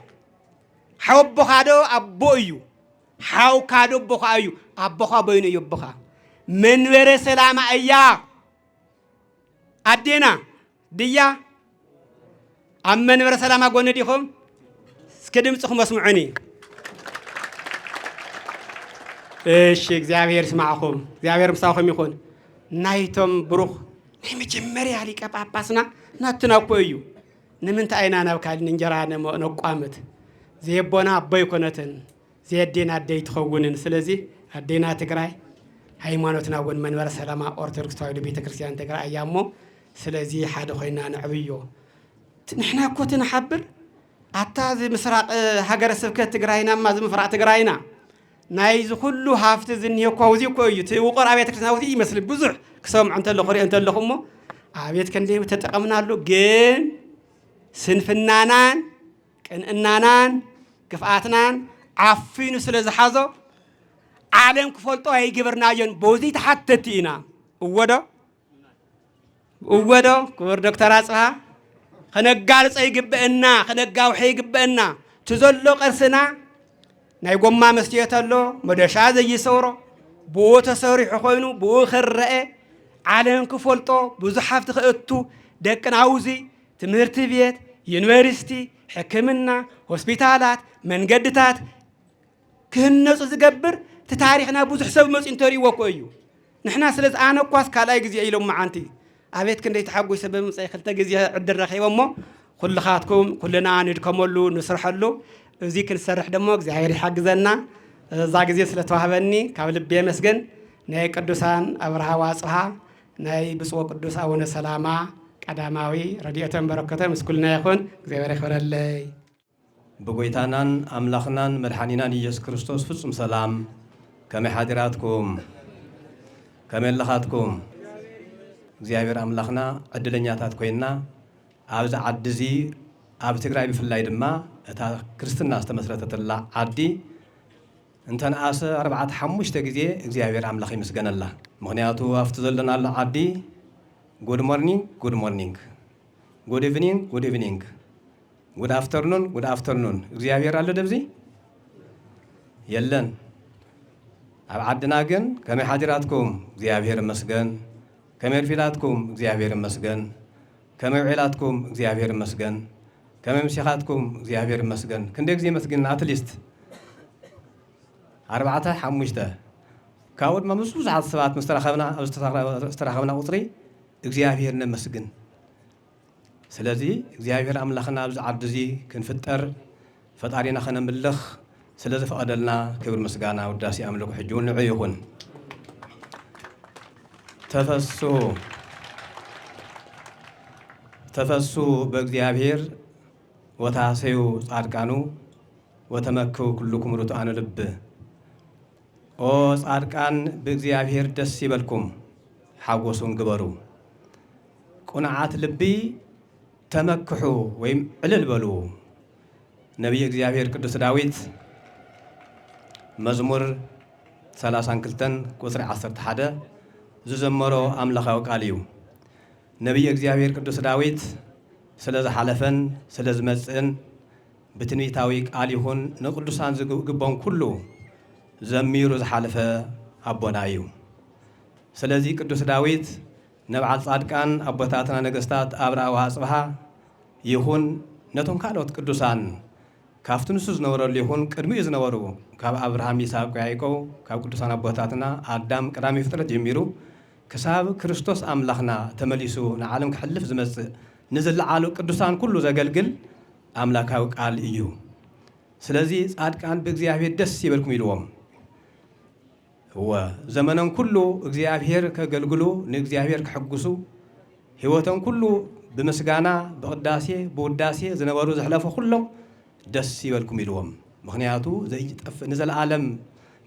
حوبوخا دو أبو أيو حاو كادو بوخا أيو أبوخا بينو يبوخا منبر سلامة أيا أدينا ديا أم منبر سلامة قولنا ديكم سكدم تخم اسمعوني إيش እግዚአብሔር ስማعكم እግዚአብሔር ምሳውكم ይኹን ናይቶም ብሩኽ ናይ መጀመርያ ሊቀ ጳጳስና ናትና ቆዩ ንምንታ አይና ናብካልን እንጀራ ነቋመት ዘየቦና አበይ ኮነትን ዘየዴና አደይ ትኸውንን ስለዚህ አደይና ትግራይ ሃይማኖትና ወን መንበረ ሰላማ ኦርቶዶክስ ተዋሕዶ ቤተክርስቲያን ትግራይ አያሞ ስለዚህ ሓደ ኮይና ንዕብዮ ንሕና እኮ ትንሓብር አታዝ ምስራቅ ሀገረ ስብከት ትግራይና ማዝ ምፍራቅ ትግራይና ናይዝ ሁሉ ሃፍት ዝንየ ኮውዚ ኮዩ ትውቆር አብያተ ክርስቲያናት ይመስል ብዙሕ ክሰምዑ እንተለ ኸሪ እንተለኹሞ አብያተ ከንዴ ተጠቀምናሉ ግን ስንፍናናን ቅንእናናን ግፍአትናን ዓፊኑ ስለዝሓዞ ዓለም ክፈልጦ ኣይግብርናዮን በዚ ተሓተቲና እወዶ ክቡር ዶክተር አጽብሃ ከነጋልፀ ይግብአና ከነጋውሐ ይግብአና ትዘሎ ቅርስና ናይ ጎማ መስትየት ኣሎ መደሻ ዘይሰውሮ ብኡ ተሰሪሑ ኮይኑ ብኡ ክረአ ዓለም ክፈልጦ ብዙሕ ሃፍቲ ክእቱ ደቅን አውዚ ትምህርቲ ቤት ዩኒቨርሲቲ ሕክምና ሆስፒታላት መንገድታት ክህነፁ ዝገብር ታሪኽና ብዙሕ ሰብ መፂ እንተሪእዎ እኮ እዩ ንሕና ስለዚ ኣነ እኳስ ካልኣይ ግዜ ኢሎም መዓንቲ ኣቤት ክንደይ ተሓጒሰ ብምፅአይ ክልተ ግዜ ዕድል ረኺቦሞ ኩልኻትኩም ኩልና ንድከመሉ ንስርሐሉ እዚ ክንሰርሕ ደሞ እግዚአብሔር ይሓግዘና እዛ ግዜ ስለተዋህበኒ ካብ ልቤ መስገን ናይ ቅዱሳን አብርሃ ወአጽብሃ ናይ ብፁዕ ቅዱስ አቡነ ሰላማ ቀዳማዊ ረድኤቶም በረከቶም ምስኩልና ይኹን እግዚአብሔር ይኽበረለይ بقويتانان أملاخنان مدحانينان يسوع كريستوس فصم سلام كما حاضراتكم كما لخاتكم እግዚአብሔር አምላኽና ዕድለኛታት ኮይና ኣብዛ ዓዲ እዚ ኣብ ትግራይ ብፍላይ ድማ እታ ክርስትና ዝተመስረተትላ ዓዲ እንተነኣሰ 4-5 ግዜ እግዚአብሔር አምላኽ ይመስገነላ ምክንያቱ ኣብቲ ዘለናላ ዓዲ ጉድ ሞርኒንግ ጉድ ኢቭኒንግ ጉድ አፍተርኑን እግዚአብሔር አለ ደብዚ የለን ኣብ ዓድና ግን ከመይ ሓዲራትኩም እግዚአብሔር ይመስገን كما رفيقاتكم እግዚአብሔር ይመስገን كما عيلاتكم እግዚአብሔር ይመስገን كما مسيخاتكم እግዚአብሔር ይመስገን ክንደ ጊዜ መስገን አትሊስት 4-5 ካውድ ማምሱ ብዙሓት ሰባት ምስተራኸብና ቁጥሪ እግዚአብሔር ይመስገን ስለዚ እግዚአብሔር አምላኽና ኣብዚ ዓዲ እዚ ክንፍጠር ፈጣሪና ከነምልኽ ስለዚ ፈቀደልና ክብር ምስጋና ውዳሴ አምልኮ ሕጂው ንዑ ይኹን ተፈሱ በእግዚአብሔር ወታሰዩ ጻድቃኑ ወተመከው ኩልኩም ርቱዓን ልብ ኦ ጻድቃን በእግዚአብሔር ደስ ይበልኩም ሓጎሱን ግበሩ ቁንዓት ልቢ ተመክሑ ወይም ዕልል በሉ ነቢይ እግዚአብሔር ቅዱስ ዳዊት መዝሙር 32 ቁጥሪ 11 ዝዘመሮ አምላኻዊ ቃል እዩ ነቢይ እግዚአብሔር ቅዱስ ዳዊት ስለዚ ሓለፈን ስለዚ መጽእን ብትንቢታዊ ቃል ይኹን ንቅዱሳን ዝግቦም ኩሉ ዘሚሩ ዝሓለፈ አቦና እዩ ስለዚ ቅዱስ ዳዊት ነብዓል ጻድቃን አቦታትና ነገስታት አብርሃ ወአጽብሃ ይኹን ነቶም ካልኦት ቅዱሳን ካብቲ ንሱ ዝነበረሉ ይኹን ቅድሚኡ ዝነበሩ ካብ አብርሃም ይስሐቅ ያዕቆብ ካብ ቅዱሳን አቦታትና አዳም ቀዳሚ ፍጥረት ጀሚሩ كساب كريستوس أملاخنا تمليسو نعلم كحلف زمز نزل على قدوسان كله زغلغل أملاكاو قال إيو سلازي صادقان بእግዚአብሔር ደስ ይበልኩም ይልዎም هو زمنن كله እግዚአብሔር ከገልግሉ ንእግዚአብሔር ከሐጉሱ ህይወተን كله بمسጋና በቅዳሴ በውዳሴ ዝነበሩ ዝሕለፉ ሁሉም ደስ ይበልኩም ኢልዎም ምክንያቱ ዘይጠፍ ንዘለዓለም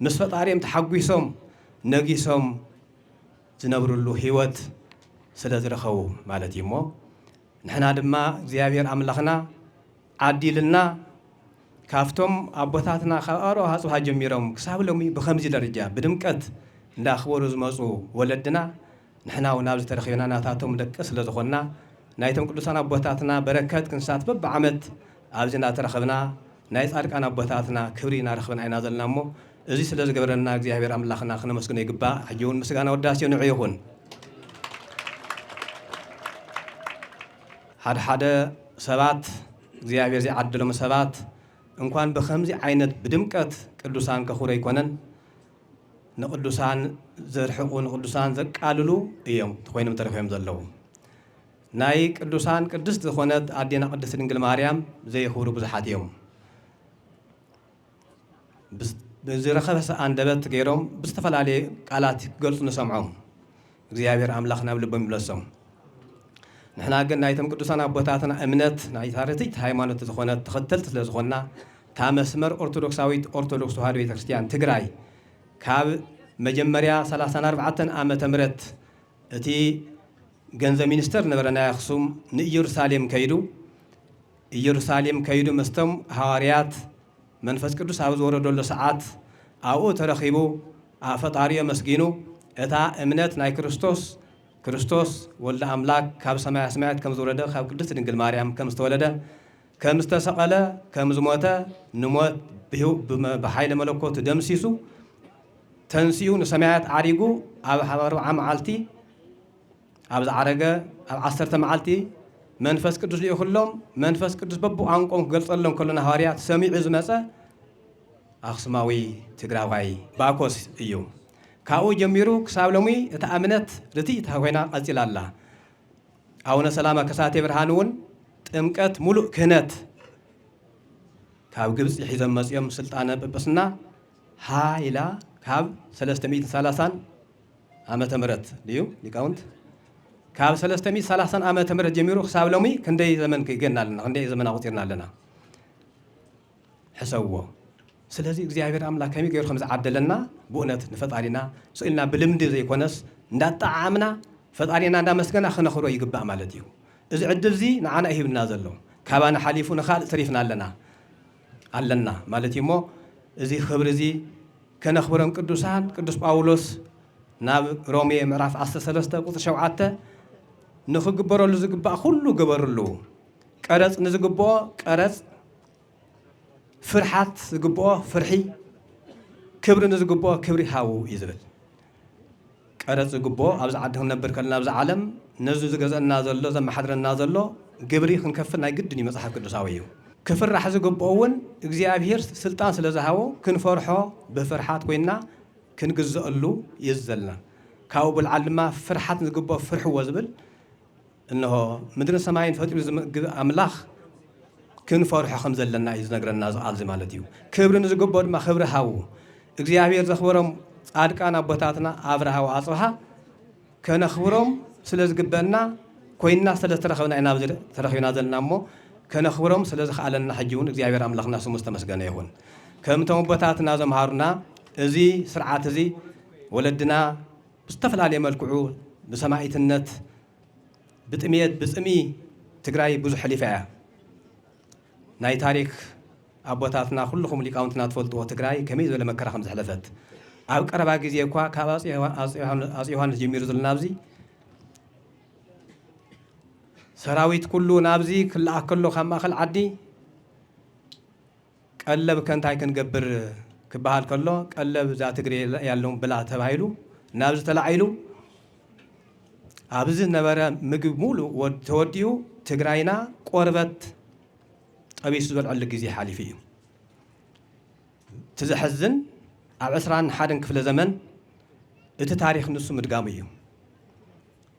ምስ ፈጣሪኦም ተሓጒሶም ነጊሶም ዝነብሩሉ ህይወት ስለ ዝረኸቡ ማለት እዩ እሞ ንሕና ድማ እግዚአብሔር ኣምላኽና ዓዲልና ካፍቶም ኣቦታትና ካብ ቀረባ ኣጽብሃ ጀሚሮም ክሳብ ሎሚ ብኸምዚ ደረጃ ብድምቀት እንዳኽበሩ ዝመፁ ወለድና ንሕና እውን ኣብዚ ተረኺብና ናታቶም ደቂ ስለ ዝኾንና ናይቶም ቅዱሳን ኣቦታትና በረከት ክንሳተፍ በብዓመት ኣብዚ እናተረኸብና ናይ ጻድቃን ኣቦታትና ክብሪ እናረኽብና ኢና ዘለና እሞ እዚ ስለ ዝገበረና እግዚአብሔር ኣምላኽና ክነመስግኖ ይግባእ። ሕጂ እውን ምስጋና ወዳሴ ንዑ ይኹን። ሓደ ሰባት እግዚአብሔር ዘይዓደሎም ሰባት እንኳን በኸምዚ ዓይነት ብድምቀት ቅዱሳን ከኽብሩ ኣይኮነን ንቅዱሳን ዘርሕቑ ንቅዱሳን ዘቃልሉ እዮም ኮይኖም ተረኺቦም ዘለዉ። ናይ ቅዱሳን ቅድስት ዝኾነት ኣዴና ቅድስት ድንግል ማርያም ዘይኽብሩ ብዙሓት እዮም። ብዝረኸበ አንደበት ገይሮም ብዝተፈላለየ ቃላት ክገልጹ ንሰምዖም እግዚአብሔር ኣምላኽ ናብ ልቦም ይመለሶም። ንሕና ግን ናይቶም ቅዱሳን ኣቦታትና እምነት ናይ ታሪቲት ሃይማኖት ዝኾነት ተኸተልቲ ስለ ዝኾንና ታ መስመር ኦርቶዶክሳዊት ኦርቶዶክስ ተዋህዶ ቤተክርስቲያን ትግራይ ካብ መጀመርያ 34 ዓመተ ምህረት እቲ ገንዘብ ሚኒስተር ነበረ ናይ ኣኽሱም ንኢየሩሳሌም ከይዱ መስቶም ሐዋርያት መንፈስ ቅዱስ ኣብ ዝወረደሉ ሰዓት ኣብኡ ተረኺቡ ፈጣሪዮ መስጊኑ እታ እምነት ናይ ክርስቶስ ወልደ ኣምላክ ካብ ሰማያ ሰማያት ከም ዝወረደ ካብ ቅድስት ድንግል ማርያም ከም ዝተወለደ ከም ዝተሰቐለ ከም ዝሞተ ንሞት ብሓይለ መለኮት ደምሲሱ ተንሲኡ ንሰማያት ዓሪጉ ኣብ 40 መዓልቲ ኣብ ዝዓረገ ኣብ 10 መዓልቲ መንፈስ ቅዱስ ልኢኹሎም መንፈስ ቅዱስ በብቋንቋም ክገልጸሎም ከሎና ሐዋርያት ሰሚዑ ዝመፀ ኣኽሱማዊ ትግራዋይ ባኮስ እዩ። ካብኡ ጀሚሩ ክሳብ ሎሚ እታ እምነት ርቲእታ ኮይና ቀፂላ ኣላ። ኣቡነ ሰላማ ከሳቴ ብርሃን እውን ጥምቀት ሙሉእ ክህነት ካብ ግብፂ ሒዞም መፅኦም ስልጣነ ጵጵስና ሃኢላ ካብ 330 ዓመተ ምህረት ድዩ ሊቃውንት ካብ 330 ዓመተ ምህረት ጀሚሩ ክሳብ ሎሚ ክንደይ ዘመን ክገና ኣለና ክንደይ ዘመን ኣቁጢርና ኣለና ሕሰብዎ። ስለዚ እግዚአብሔር ኣምላክ ከመይ ገይሩ ከም ዝዓደለና ብእውነት ንፈጣሪና ስእልና ብልምዲ ዘይኮነስ እንዳጣዓምና ፈጣሪና እንዳመስገና ክነኽብሮ ይግባእ ማለት እዩ። እዚ ዕድል እዚ ንዓና ይሂብና ዘሎ ካባና ሓሊፉ ንኻልእ ተሪፍና ኣለና ማለት እዩ እሞ እዚ ክብሪ እዚ ከነኽብሮም ቅዱሳን ቅዱስ ጳውሎስ ናብ ሮሜ ምዕራፍ 13 ቁጥር 7 ንኽግበረሉ ዝግባእ ኩሉ ግበርሉ ቀረፅ ንዝግብኦ ቀረፅ ፍርሓት ዝግብኦ ፍርሒ ክብሪ ንዝግብኦ ክብሪ ሃቡ እዩ ዝብል ቀረፅ ዝግብኦ ኣብዚ ዓዲ ክንነብር ከለና ኣብዚ ዓለም ነዚ ዝገዘአና ዘሎ ዘመሓድረና ዘሎ ግብሪ ክንከፍል ናይ ግድን እዩ መፅሓፍ ቅዱሳዊ እዩ። ክፍራሕ ዝግብኦ እውን እግዚኣብሔር ስልጣን ስለ ዝሃቦ ክንፈርሖ ብፍርሓት ኮይና ክንግዘአሉ እዩ ዘለና። ካብኡ ብልዓል ድማ ፍርሓት ዝግብኦ ፍርሕዎ ዝብል እንሆ ምድርን ሰማይን ፈጢሩ ዝምግብ ኣምላኽ ክንፈርሖ ከም ዘለና እዩ ዝነግረና ዝቃልዚ ማለት እዩ። ክብሪ ንዝግብኦ ድማ ክብሪ ሃቡ እግዚአብሔር ዘኽብሮም ጻድቃን ኣቦታትና ኣብርሃ ወኣጽብሃ ከነኽብሮም ስለ ዝግበአና ኮይና ስለ ዝተረኸብና ኢና ተረኺብና ዘለና እሞ ከነኽብሮም ስለ ዝኽኣለና ሕጂ እውን እግዚአብሔር ኣምላኽና ስሙ ዝተመስገነ ይኹን። ከምቶም ኣቦታትና ዘምሃሩና እዚ ስርዓት እዚ ወለድና ብዝተፈላለየ መልክዑ ብሰማዒትነት ብጥሜት ብፅሚ ትግራይ ብዙሕ ሕሊፋ እያ። ናይ ታሪክ ኣቦታትና ኩልኩም ሊቃውንትና ትፈልጥዎ ትግራይ ከመይ ዝበለ መከራ ከም ዘሕለፈት ኣብ ቀረባ ግዜ እኳ ካብ ኣፄ ዮሃንስ ጀሚሩ ዘለና ኣብዚ ሰራዊት ኩሉ ናብዚ ክለኣክ ከሎ ካብ ማእኸል ዓዲ ቀለብ ከንታይ ክንገብር ክበሃል ከሎ ቀለብ እዛ ትግሬ ያለውን ብላ ተባሂሉ ናብዚ ተላዒሉ ኣብዚ ነበረ ምግቢ ሙሉእ ተወዲኡ ትግራይና ቆርበት ጠቢሱ ዝበልዐሉ ግዜ ሓሊፉ እዩ። ትዘሕዝን ኣብ 21 ክፍለ ዘመን እቲ ታሪክ ንሱ ምድጋሙ እዩ።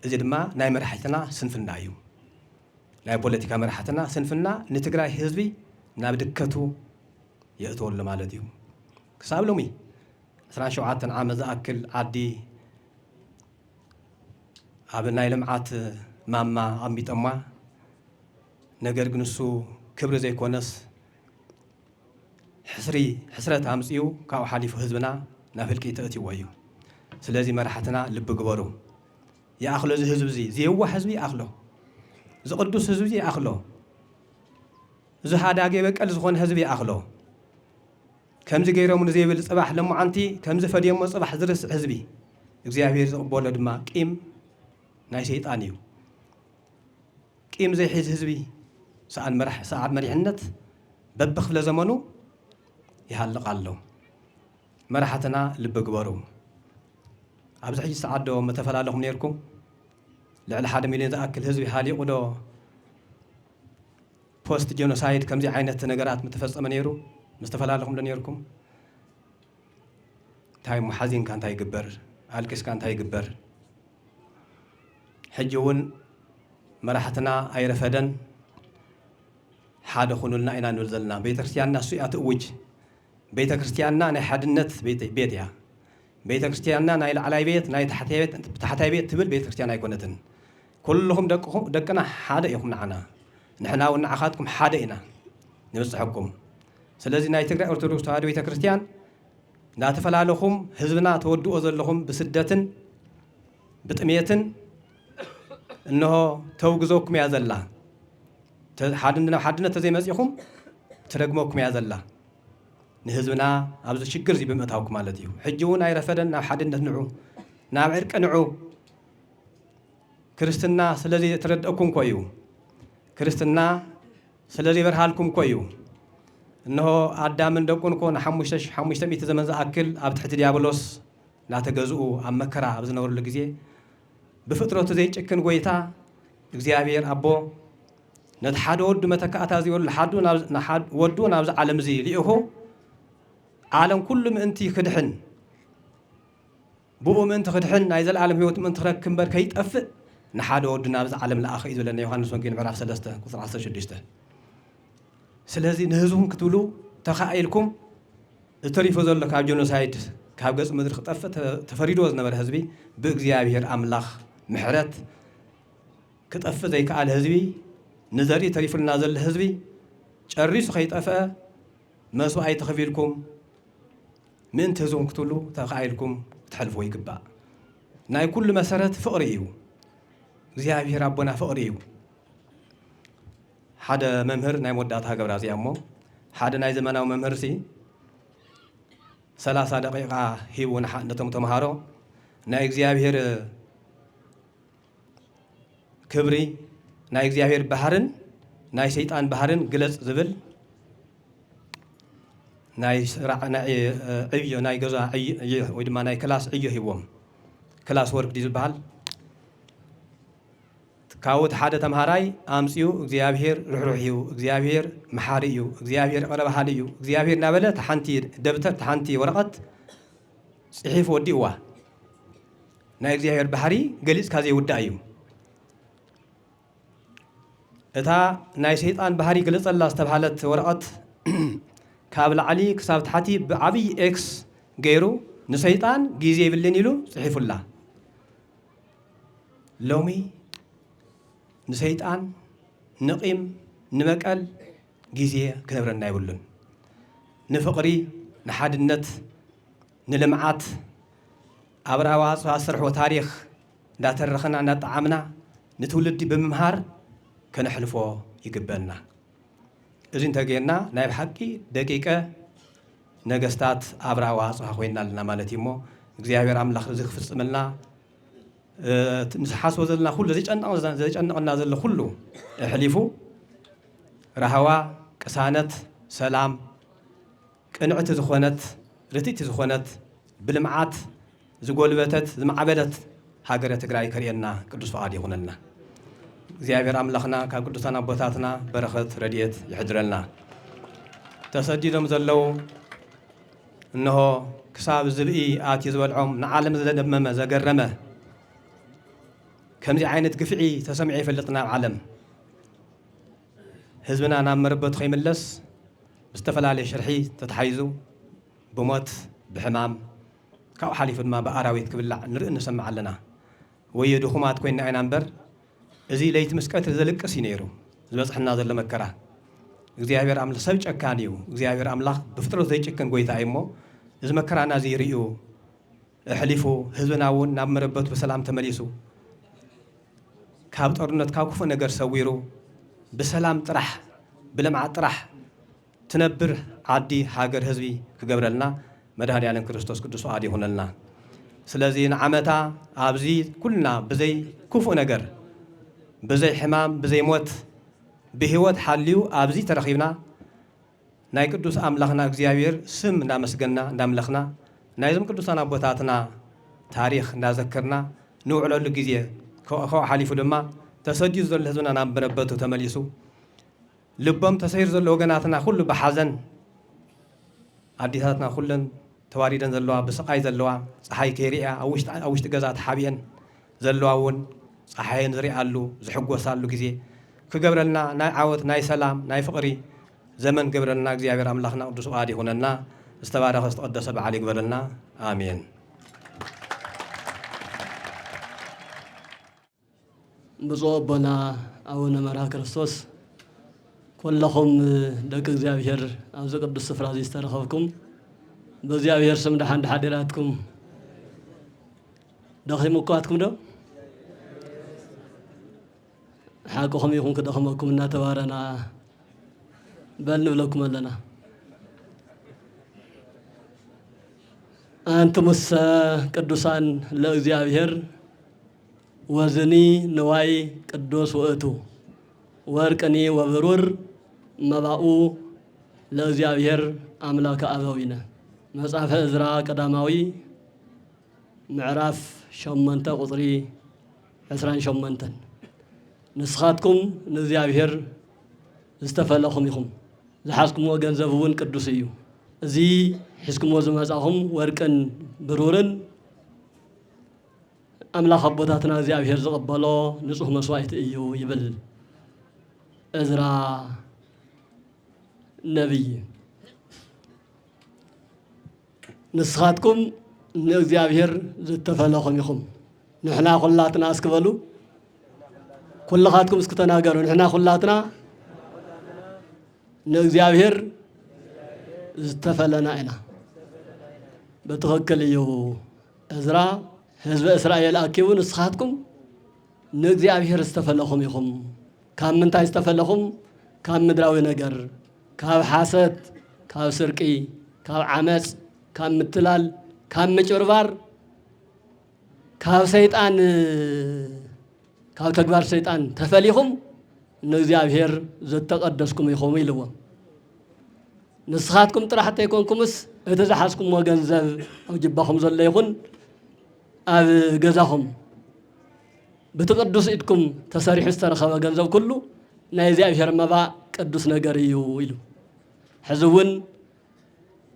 እዚ ድማ ናይ መራሕትና ስንፍና እዩ። ናይ ፖለቲካ መራሕትና ስንፍና ንትግራይ ህዝቢ ናብ ድከቱ የእትወሉ ማለት እዩ። ክሳብ ሎሚ 17 ዓመት ዝኣክል ዓዲ ኣብ ናይ ልምዓት ማማ ኣሚጠማ ነገር ግን እሱ ክብሪ ዘይኮነስ حسرة أمسيو كاو حليف حزبنا نافلك يتأتي ويو سلازي مرحتنا لب قبرو يا أخلو زي حزب زي هو حزبي أخلو زي قدوس حزب زي أخلو زي هذا جيبك ألزخون حزبي أخلو كم زي غيرهم من زي بالصباح لما عنتي كم زي فديهم الصباح زرس حزبي እግዚአብሔር ዝቕበሎ ድማ ቂም ናይ ሸይጣን እዩ ቂም ዘይሕዝ ህዝቢ ሰዓድ መሪሕነት በብኽፍለ ዘመኑ ይሃልቕ ኣሎ መራሕትና ልቢ ግበሩ ኣብዚ ሕጂ ሰዓት ዶ መተፈላለኹም ነርኩም ልዕሊ 1 ሚልዮን ዝኣክል ህዝቢ ሃሊቑ ዶ ፖስት ጄኖሳይድ ከምዚ ዓይነት ነገራት ምተፈጸመ ነይሩ ምስተፈላለኹም ዶ ነርኩም እንታይ ሙሓዚንካ እንታይ ይግበር አልቅስ ካንታ ይግበር ሕጂውን መራሕትና ኣይረፈደን ሓደ ኹኑልና ኢና ንብል ዘለና ቤተክርስትያንና እሱ እያ ትእውጅ ቤተክርስትያንና ናይ ሓድነት ቤት እያ ቤተክርስትያንና ናይ ላዕላይ ቤት ናይ ታሕታይ ቤት ትብል ቤተክርስትያን ኣይኮነትን ኩልኹም ደቅና ሓደ ኢኹም ንዓና ንሕና እውን ንዓኻትኩም ሓደ ኢና ንብፅሐኩም ስለዚ ናይ ትግራይ ኦርቶዶክስ ተዋህዶ ቤተክርስትያን እንዳተፈላለኹም ህዝብና ተወድኦ ዘለኹም ብስደትን ብጥሜትን እንሆ ተውግዞኩም ያ ዘላ ሓድነት ተዘይመፂኹም ትረግመኩም ያ ዘላ ንህዝብና ኣብዚ ሽግር እዚ ብምእታውኩም ማለት እዩ ሕጂ እውን ኣይረፈደን ናብ ሓድነት ንዑ ናብ ዕርቂ ንዑ ክርስትና ስለዚ ትረድአኩም ኮዩ ክርስትና ስለዚ በርሃልኩም ኮዩ እነሆ አዳምን ደቁንኮ ን500 ዘመን ዝኣክል ኣብ ትሕቲ ዲያብሎስ እናተገዝኡ ኣብ መከራ ኣብ ዝነበሩሉ ግዜ ብፍጥረቱ ዘይጭክን ጎይታ እግዚአብሔር ኣቦ ነቲ ሓደ ወዱ መተካእታ ዝበሉ ወዱ ናብዚ ዓለም እዚ ልኢኹ ዓለም ኩሉ ምእንቲ ክድሕን ብኡ ምእንቲ ክድሕን ናይ ዘለዓለም ህይወት ምእንቲ ክረክብ እምበር ከይጠፍእ ንሓደ ወዱ ናብዚ ዓለም ለኣኸ እዩ ዝብለና ዮሃንስ ወንጌል ምዕራፍ 3 ቁፅሪ 16 ስለዚ ንህዝቡም ክትብሉ ተኻኢልኩም እተሪፎ ዘሎ ካብ ጄኖሳይድ ካብ ገጽ ምድሪ ክጠፍእ ተፈሪድዎ ዝነበረ ህዝቢ ብእግዚአብሔር ኣምላኽ ምሕረት ክጠፍእ ዘይከኣለ ህዝቢ ንዘርኢ ተሪፉልና ዘሎ ህዝቢ ጨሪሱ ከይጠፍአ መስዋዕይ ተኸፊልኩም ምእንቲ ህዝቡም ክትብሉ ተኻኢልኩም ክትሕልፍዎ ይግባእ ናይ ኩሉ መሰረት ፍቕሪ እዩ እግዚአብሔር ኣቦና ፍቕሪ እዩ ሓደ መምህር ናይ መወዳእታ ገብራ እዚኣ እሞ ሓደ ናይ ዘመናዊ መምህር ሲ 30 ደቂቃ ሂቡ ነቶም ተምሃሮ ናይ እግዚአብሔር ክብሪ ናይ እግዚአብሔር ባህርን ናይ ሰይጣን ባህርን ግለጽ ዝብል ናይ ዕዮ ናይ ገዛ ወይ ድማ ናይ ክላስ ዕዮ ሂቦም ክላስ ወርክ ዲ ዝበሃል ካውት ሓደ ተምሃራይ ኣምፂኡ እግዚአብሔር ርሕሩሕ እዩ እግዚአብሔር መሓሪ እዩ እግዚአብሔር ቀረባሃል እዩ እግዚአብሔር ናበለ ተሓንቲ ደብተር ተሓንቲ ወረቐት ጽሒፍ ወዲእዋ ናይ እግዚአብሔር ባህሪ ገሊጽካ ዘይውዳእ እዩ እታ ናይ ሰይጣን ባህሪ ግለጸላ ዝተባሃለት ወረቐት ካብ ላዕሊ ክሳብ ታሕቲ ብዓብይ ኤክስ ገይሩ ንሰይጣን ግዜ ይብልን ኢሉ ጽሒፉላ ሎሚ ንሰይጣን ንቂም ንበቀል ግዜ ክነብረና ይብሉን ንፍቕሪ ንሓድነት ንልምዓት ኣብራዋ ዝሰርሕዎ ታሪክ እንዳተረኸና እንዳጣዓምና ንትውልዲ ብምምሃር ከነሕልፎ ይግበአና እዚ እንተገይርና ናይ ብሓቂ ደቂቀ ነገስታት ኣብራዋ ፅሓ ኮይና ኣለና ማለት እዩ እሞ እግዚአብሔር ኣምላኽ እዚ ክፍፅመልና ንሓስቦ ዘለና ኩሉ ዘይጨንቐና ዘሎ ኩሉ ኣሕሊፉ ረሃዋ ቅሳነት ሰላም ቅንዕቲ ዝኾነት ርቲእቲ ዝኾነት ብልምዓት ዝጎልበተት ዝማዕበለት ሃገረ ትግራይ ከርእየና ቅዱስ ፈቃድ ይኹነልና እግዚአብሔር ኣምላኽና ካብ ቅዱሳን ኣቦታትና በረኸት ረድኤት ይሕድረልና ተሰዲዶም ዘለው እነሆ ክሳብ ዝብኢ ኣትዩ ዝበልዖም ንዓለም ዝደመመ ዘገረመ ከምዚ ዓይነት ግፍዒ ተሰሚዑ ይፈልጥና ኣብ ዓለም ህዝብና ናብ መረበቱ ከይምለስ ብዝተፈላለየ ሽርሒ ተተሓይዙ ብሞት ብሕማም ካብኡ ሓሊፉ ድማ ብኣራዊት ክብላዕ ንርኢ ንሰምዕ ኣለና ወይ ድኹማት ኮይና ኢና እምበር እዚ ለይቲ ምስ ቀትሪ ዘልቅስ እዩ ነይሩ ዝበፅሕና ዘሎ መከራ እግዚአብሔር አምላኽ ሰብ ጨካን እዩ እግዚአብሔር አምላኽ ብፍጥረት ዘይጨከን ጎይታ እሞ እዚ መከራና ዘይርዩ እሕሊፉ ህዝብና እውን ናብ መረበቱ በሰላም ተመሊሱ ካብ ጦርነት ካብ ክፉ ነገር ሰዊሩ በሰላም ጥራሕ ብልምዓት ጥራሕ ትነብር ዓዲ ሃገር ህዝቢ ክገብረልና መድኃኔዓለም ክርስቶስ ቅዱስ ፈቃድ ይሁነልና ስለዚህ ንዓመታ ኣብዚ ኩልና ብዘይ ክፉ ነገር ብዘይ ሕማም ብዘይ ሞት ብህይወት ሓልዩ ኣብዚ ተረኺብና ናይ ቅዱስ ኣምላኽና እግዚአብሔር ስም እንዳመስገንና እንዳምለኽና ናይዞም ቅዱሳን ኣቦታትና ታሪኽ እንዳዘከርና ንውዕለሉ ግዜ ካብኡ ሓሊፉ ድማ ተሰዲዱ ዘሎ ህዝብና ናብ መረበቱ ተመሊሱ ልቦም ተሰይሩ ዘሎ ወገናትና ኩሉ ብሓዘን ኣዴታትና ኩለን ተዋሪደን ዘለዋ ብስቃይ ዘለዋ ፀሓይ ከይሪኣ ኣብ ውሽጢ ገዛ ተሓቢአን ዘለዋ እውን ፀሓይን ዝሪኣሉ ዝሕጎሳሉ ግዜ ክገብረልና ናይ ዓወት ናይ ሰላም ናይ ፍቕሪ ዘመን ገብረልና እግዚአብሔር ኣምላኽና ቅዱስ ፈቃድ ይሁነና ዝተባረኸ ዝተቀደሰ በዓል ይግበረልና አሜን ብፁዕ ኣቦና አቡነ መርሃ ክርስቶስ ኩለኹም ደቂ እግዚአብሔር ኣብዚ ቅዱስ ስፍራ እዚ ዝተረኸብኩም በእግዚአብሔር ስም ድሓን ሓዲራትኩም ደኺሙኳትኩም ዶ ሓቅኹም ይኹን ክደኽመኩም እናተባረና በል ንብለኩም ኣለና አንትሙሰ ቅዱሳን ለእግዚአብሔር ወዝኒ ንዋይ ቅዱስ ውእቱ ወርቅኒ ወብሩር መባኡ ለእግዚአብሔር አምላከ አበዊነ መጽሐፈ ዕዝራ ቀዳማዊ ምዕራፍ 8 ቁጥሪ 28 ንስኻትኩም ንእግዚአብሔር ዝተፈለኹም ኢኹም ዝሓዝኩምዎ ገንዘብ እውን ቅዱስ እዩ እዚ ሒዝኩምዎ ዝመጻኹም ወርቅን ብሩርን አምላኽ አቦታትና እግዚአብሔር ዝቕበሎ ንጹህ መስዋዕቲ እዩ ይብል ዕዝራ ነቢይ ንስኻትኩም ንእግዚአብሔር ዝተፈለኹም ኢኹም ንሕና ኩላትና እስክበሉ ኩልኻትኩም እስክተናገሩ ንሕና ኩላትና ንእግዚአብሔር ዝተፈለና ኢና በትኽክል እዩ ዕዝራ ህዝበ እስራኤል ኣኪቡ ንስኻትኩም ንእግዚአብሔር ዝተፈለኹም ኢኹም ካብ ምንታይ ዝተፈለኹም ካብ ምድራዊ ነገር ካብ ሓሰት ካብ ስርቂ ካብ ዓመፅ ካብ ምትላል ካብ ምጭርባር ካብ ሰይጣን ካብ ተግባር ሰይጣን ተፈሊኹም ንእግዚአብሔር ዝተቀደስኩም ኢኹም ኢልዎ ንስኻትኩም ጥራሕ እንተይኮንኩምስ እቲ ዝሓዝኩምዎ ገንዘብ ኣብ ጅባኹም ዘሎ ይኹን ኣብ ገዛኹም ብትቅዱስ ኢድኩም ተሰሪሑ ዝተረኸበ ገንዘብ ኩሉ ናይ እግዚአብሔር መባእ ቅዱስ ነገር እዩ ኢሉ ሕዚ እውን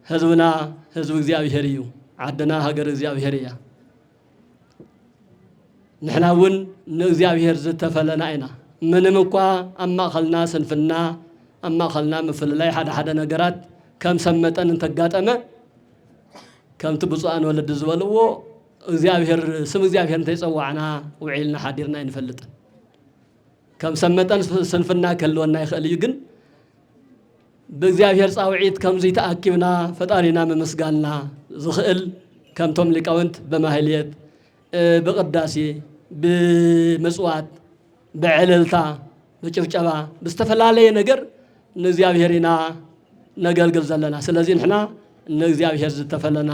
ህዝብና ህዝቢ እግዚአብሔር እዩ ዓድና ሃገር እግዚአብሔር እያ ንሕና እውን ንእግዚአብሔር ዝተፈለና ኢና ምንም እኳ ኣብ ማእኸልና ስንፍና ኣብ ማእኸልና ምፍልላይ ሓደ ነገራት ከም ሰመጠን እንተጋጠመ ከምቲ ብፁዓን ወለዲ ዝበልዎ እግዚአብሔር ስም እግዚአብሔር እንተይፀዋዕና ውዒልና ሓዲርና ይንፈልጥ ከም ሰመጠን ስንፍና ከልወና ይኽእል እዩ ግን ብእግዚአብሔር ፃውዒት ከምዚ ተኣኪብና ፈጣሪና ምምስጋንና ዝኽእል ከምቶም ሊቃውንት በማህልየት ብቅዳሴ ብምጽዋት ብዕልልታ ብጭብጨባ ብዝተፈላለየ ነገር ንእግዚአብሔር ኢና ነገልግል ዘለና ስለዚ ንሕና ንእግዚአብሔር ዝተፈለና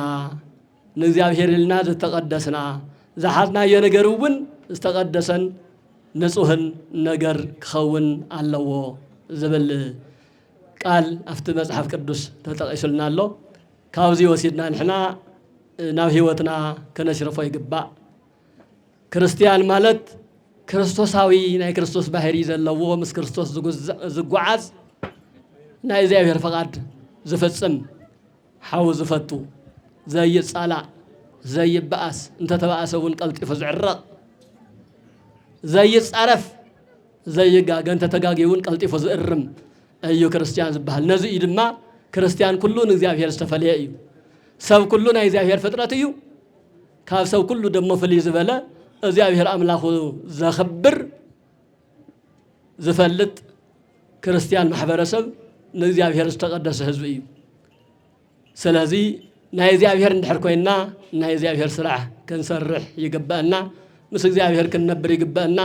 ንእግዚአብሔር ኢልና ዝተቀደስና ዝሓዝናዮ ነገር እውን ዝተቀደሰን ንጹህን ነገር ክኸውን ኣለዎ ዝብል ቃል ኣብቲ መጽሓፍ ቅዱስ ተጠቂሱልና ኣሎ ካብዚ ወሲድና ንሕና ናብ ህይወትና ከነሽርፎ ይግባእ ክርስቲያን ማለት ክርስቶሳዊ ናይ ክርስቶስ ባህሪ ዘለዎ ምስ ክርስቶስ ዝጓዓዝ ናይ እግዚአብሔር ፈቃድ ዝፈጽም ሓው ዝፈቱ ዘይጻላእ ዘይበኣስ እንተተበኣሰ እውን ቀልጢፉ ዝዕረቕ ዘይጻረፍ ዘይጋገ እንተተጋጊ እውን ቀልጢፉ ዝእርም እዩ ክርስቲያን ዝበሃል ነዚ እዩ ድማ ክርስቲያን ኩሉ ንእግዚአብሔር ዝተፈለየ እዩ ሰብ ኩሉ ናይ እግዚአብሔር ፍጥረት እዩ ካብ ሰብ ኩሉ ደሞ ፍልይ ዝበለ እግዚአብሔር አምላኹ ዘኽብር ዝፈልጥ ክርስቲያን ማሕበረሰብ ንእግዚአብሔር ዝተቀደሰ ህዝቢ እዩ ስለዚ ናይ እግዚአብሔር እንድሕር ኮይና ናይ እግዚአብሔር ስራሕ ክንሰርሕ ይግባአና ምስ እግዚአብሔር ክንነብር ይግባአና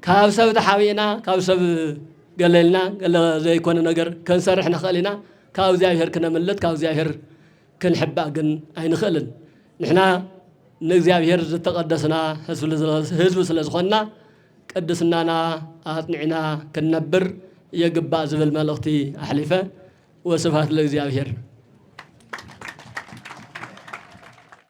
ካብ ሰብ ተሓቢና ካብ ሰብ ገለልና ገለ ዘይኮነ ነገር ክንሰርሕ ንኽእል ኢና ካብ እግዚአብሔር ክነምልጥ ካብ እግዚአብሔር ክንሕባእ ግን ኣይንኽእልን ንሕና ንእግዚአብሔር ዝተቀደስና ህዝቢ ስለ ዝኾንና ቅድስናና ኣጥኒዕና ክንነብር يجب بعض الملقتي أحلفه وصفات للإግዚአብሔር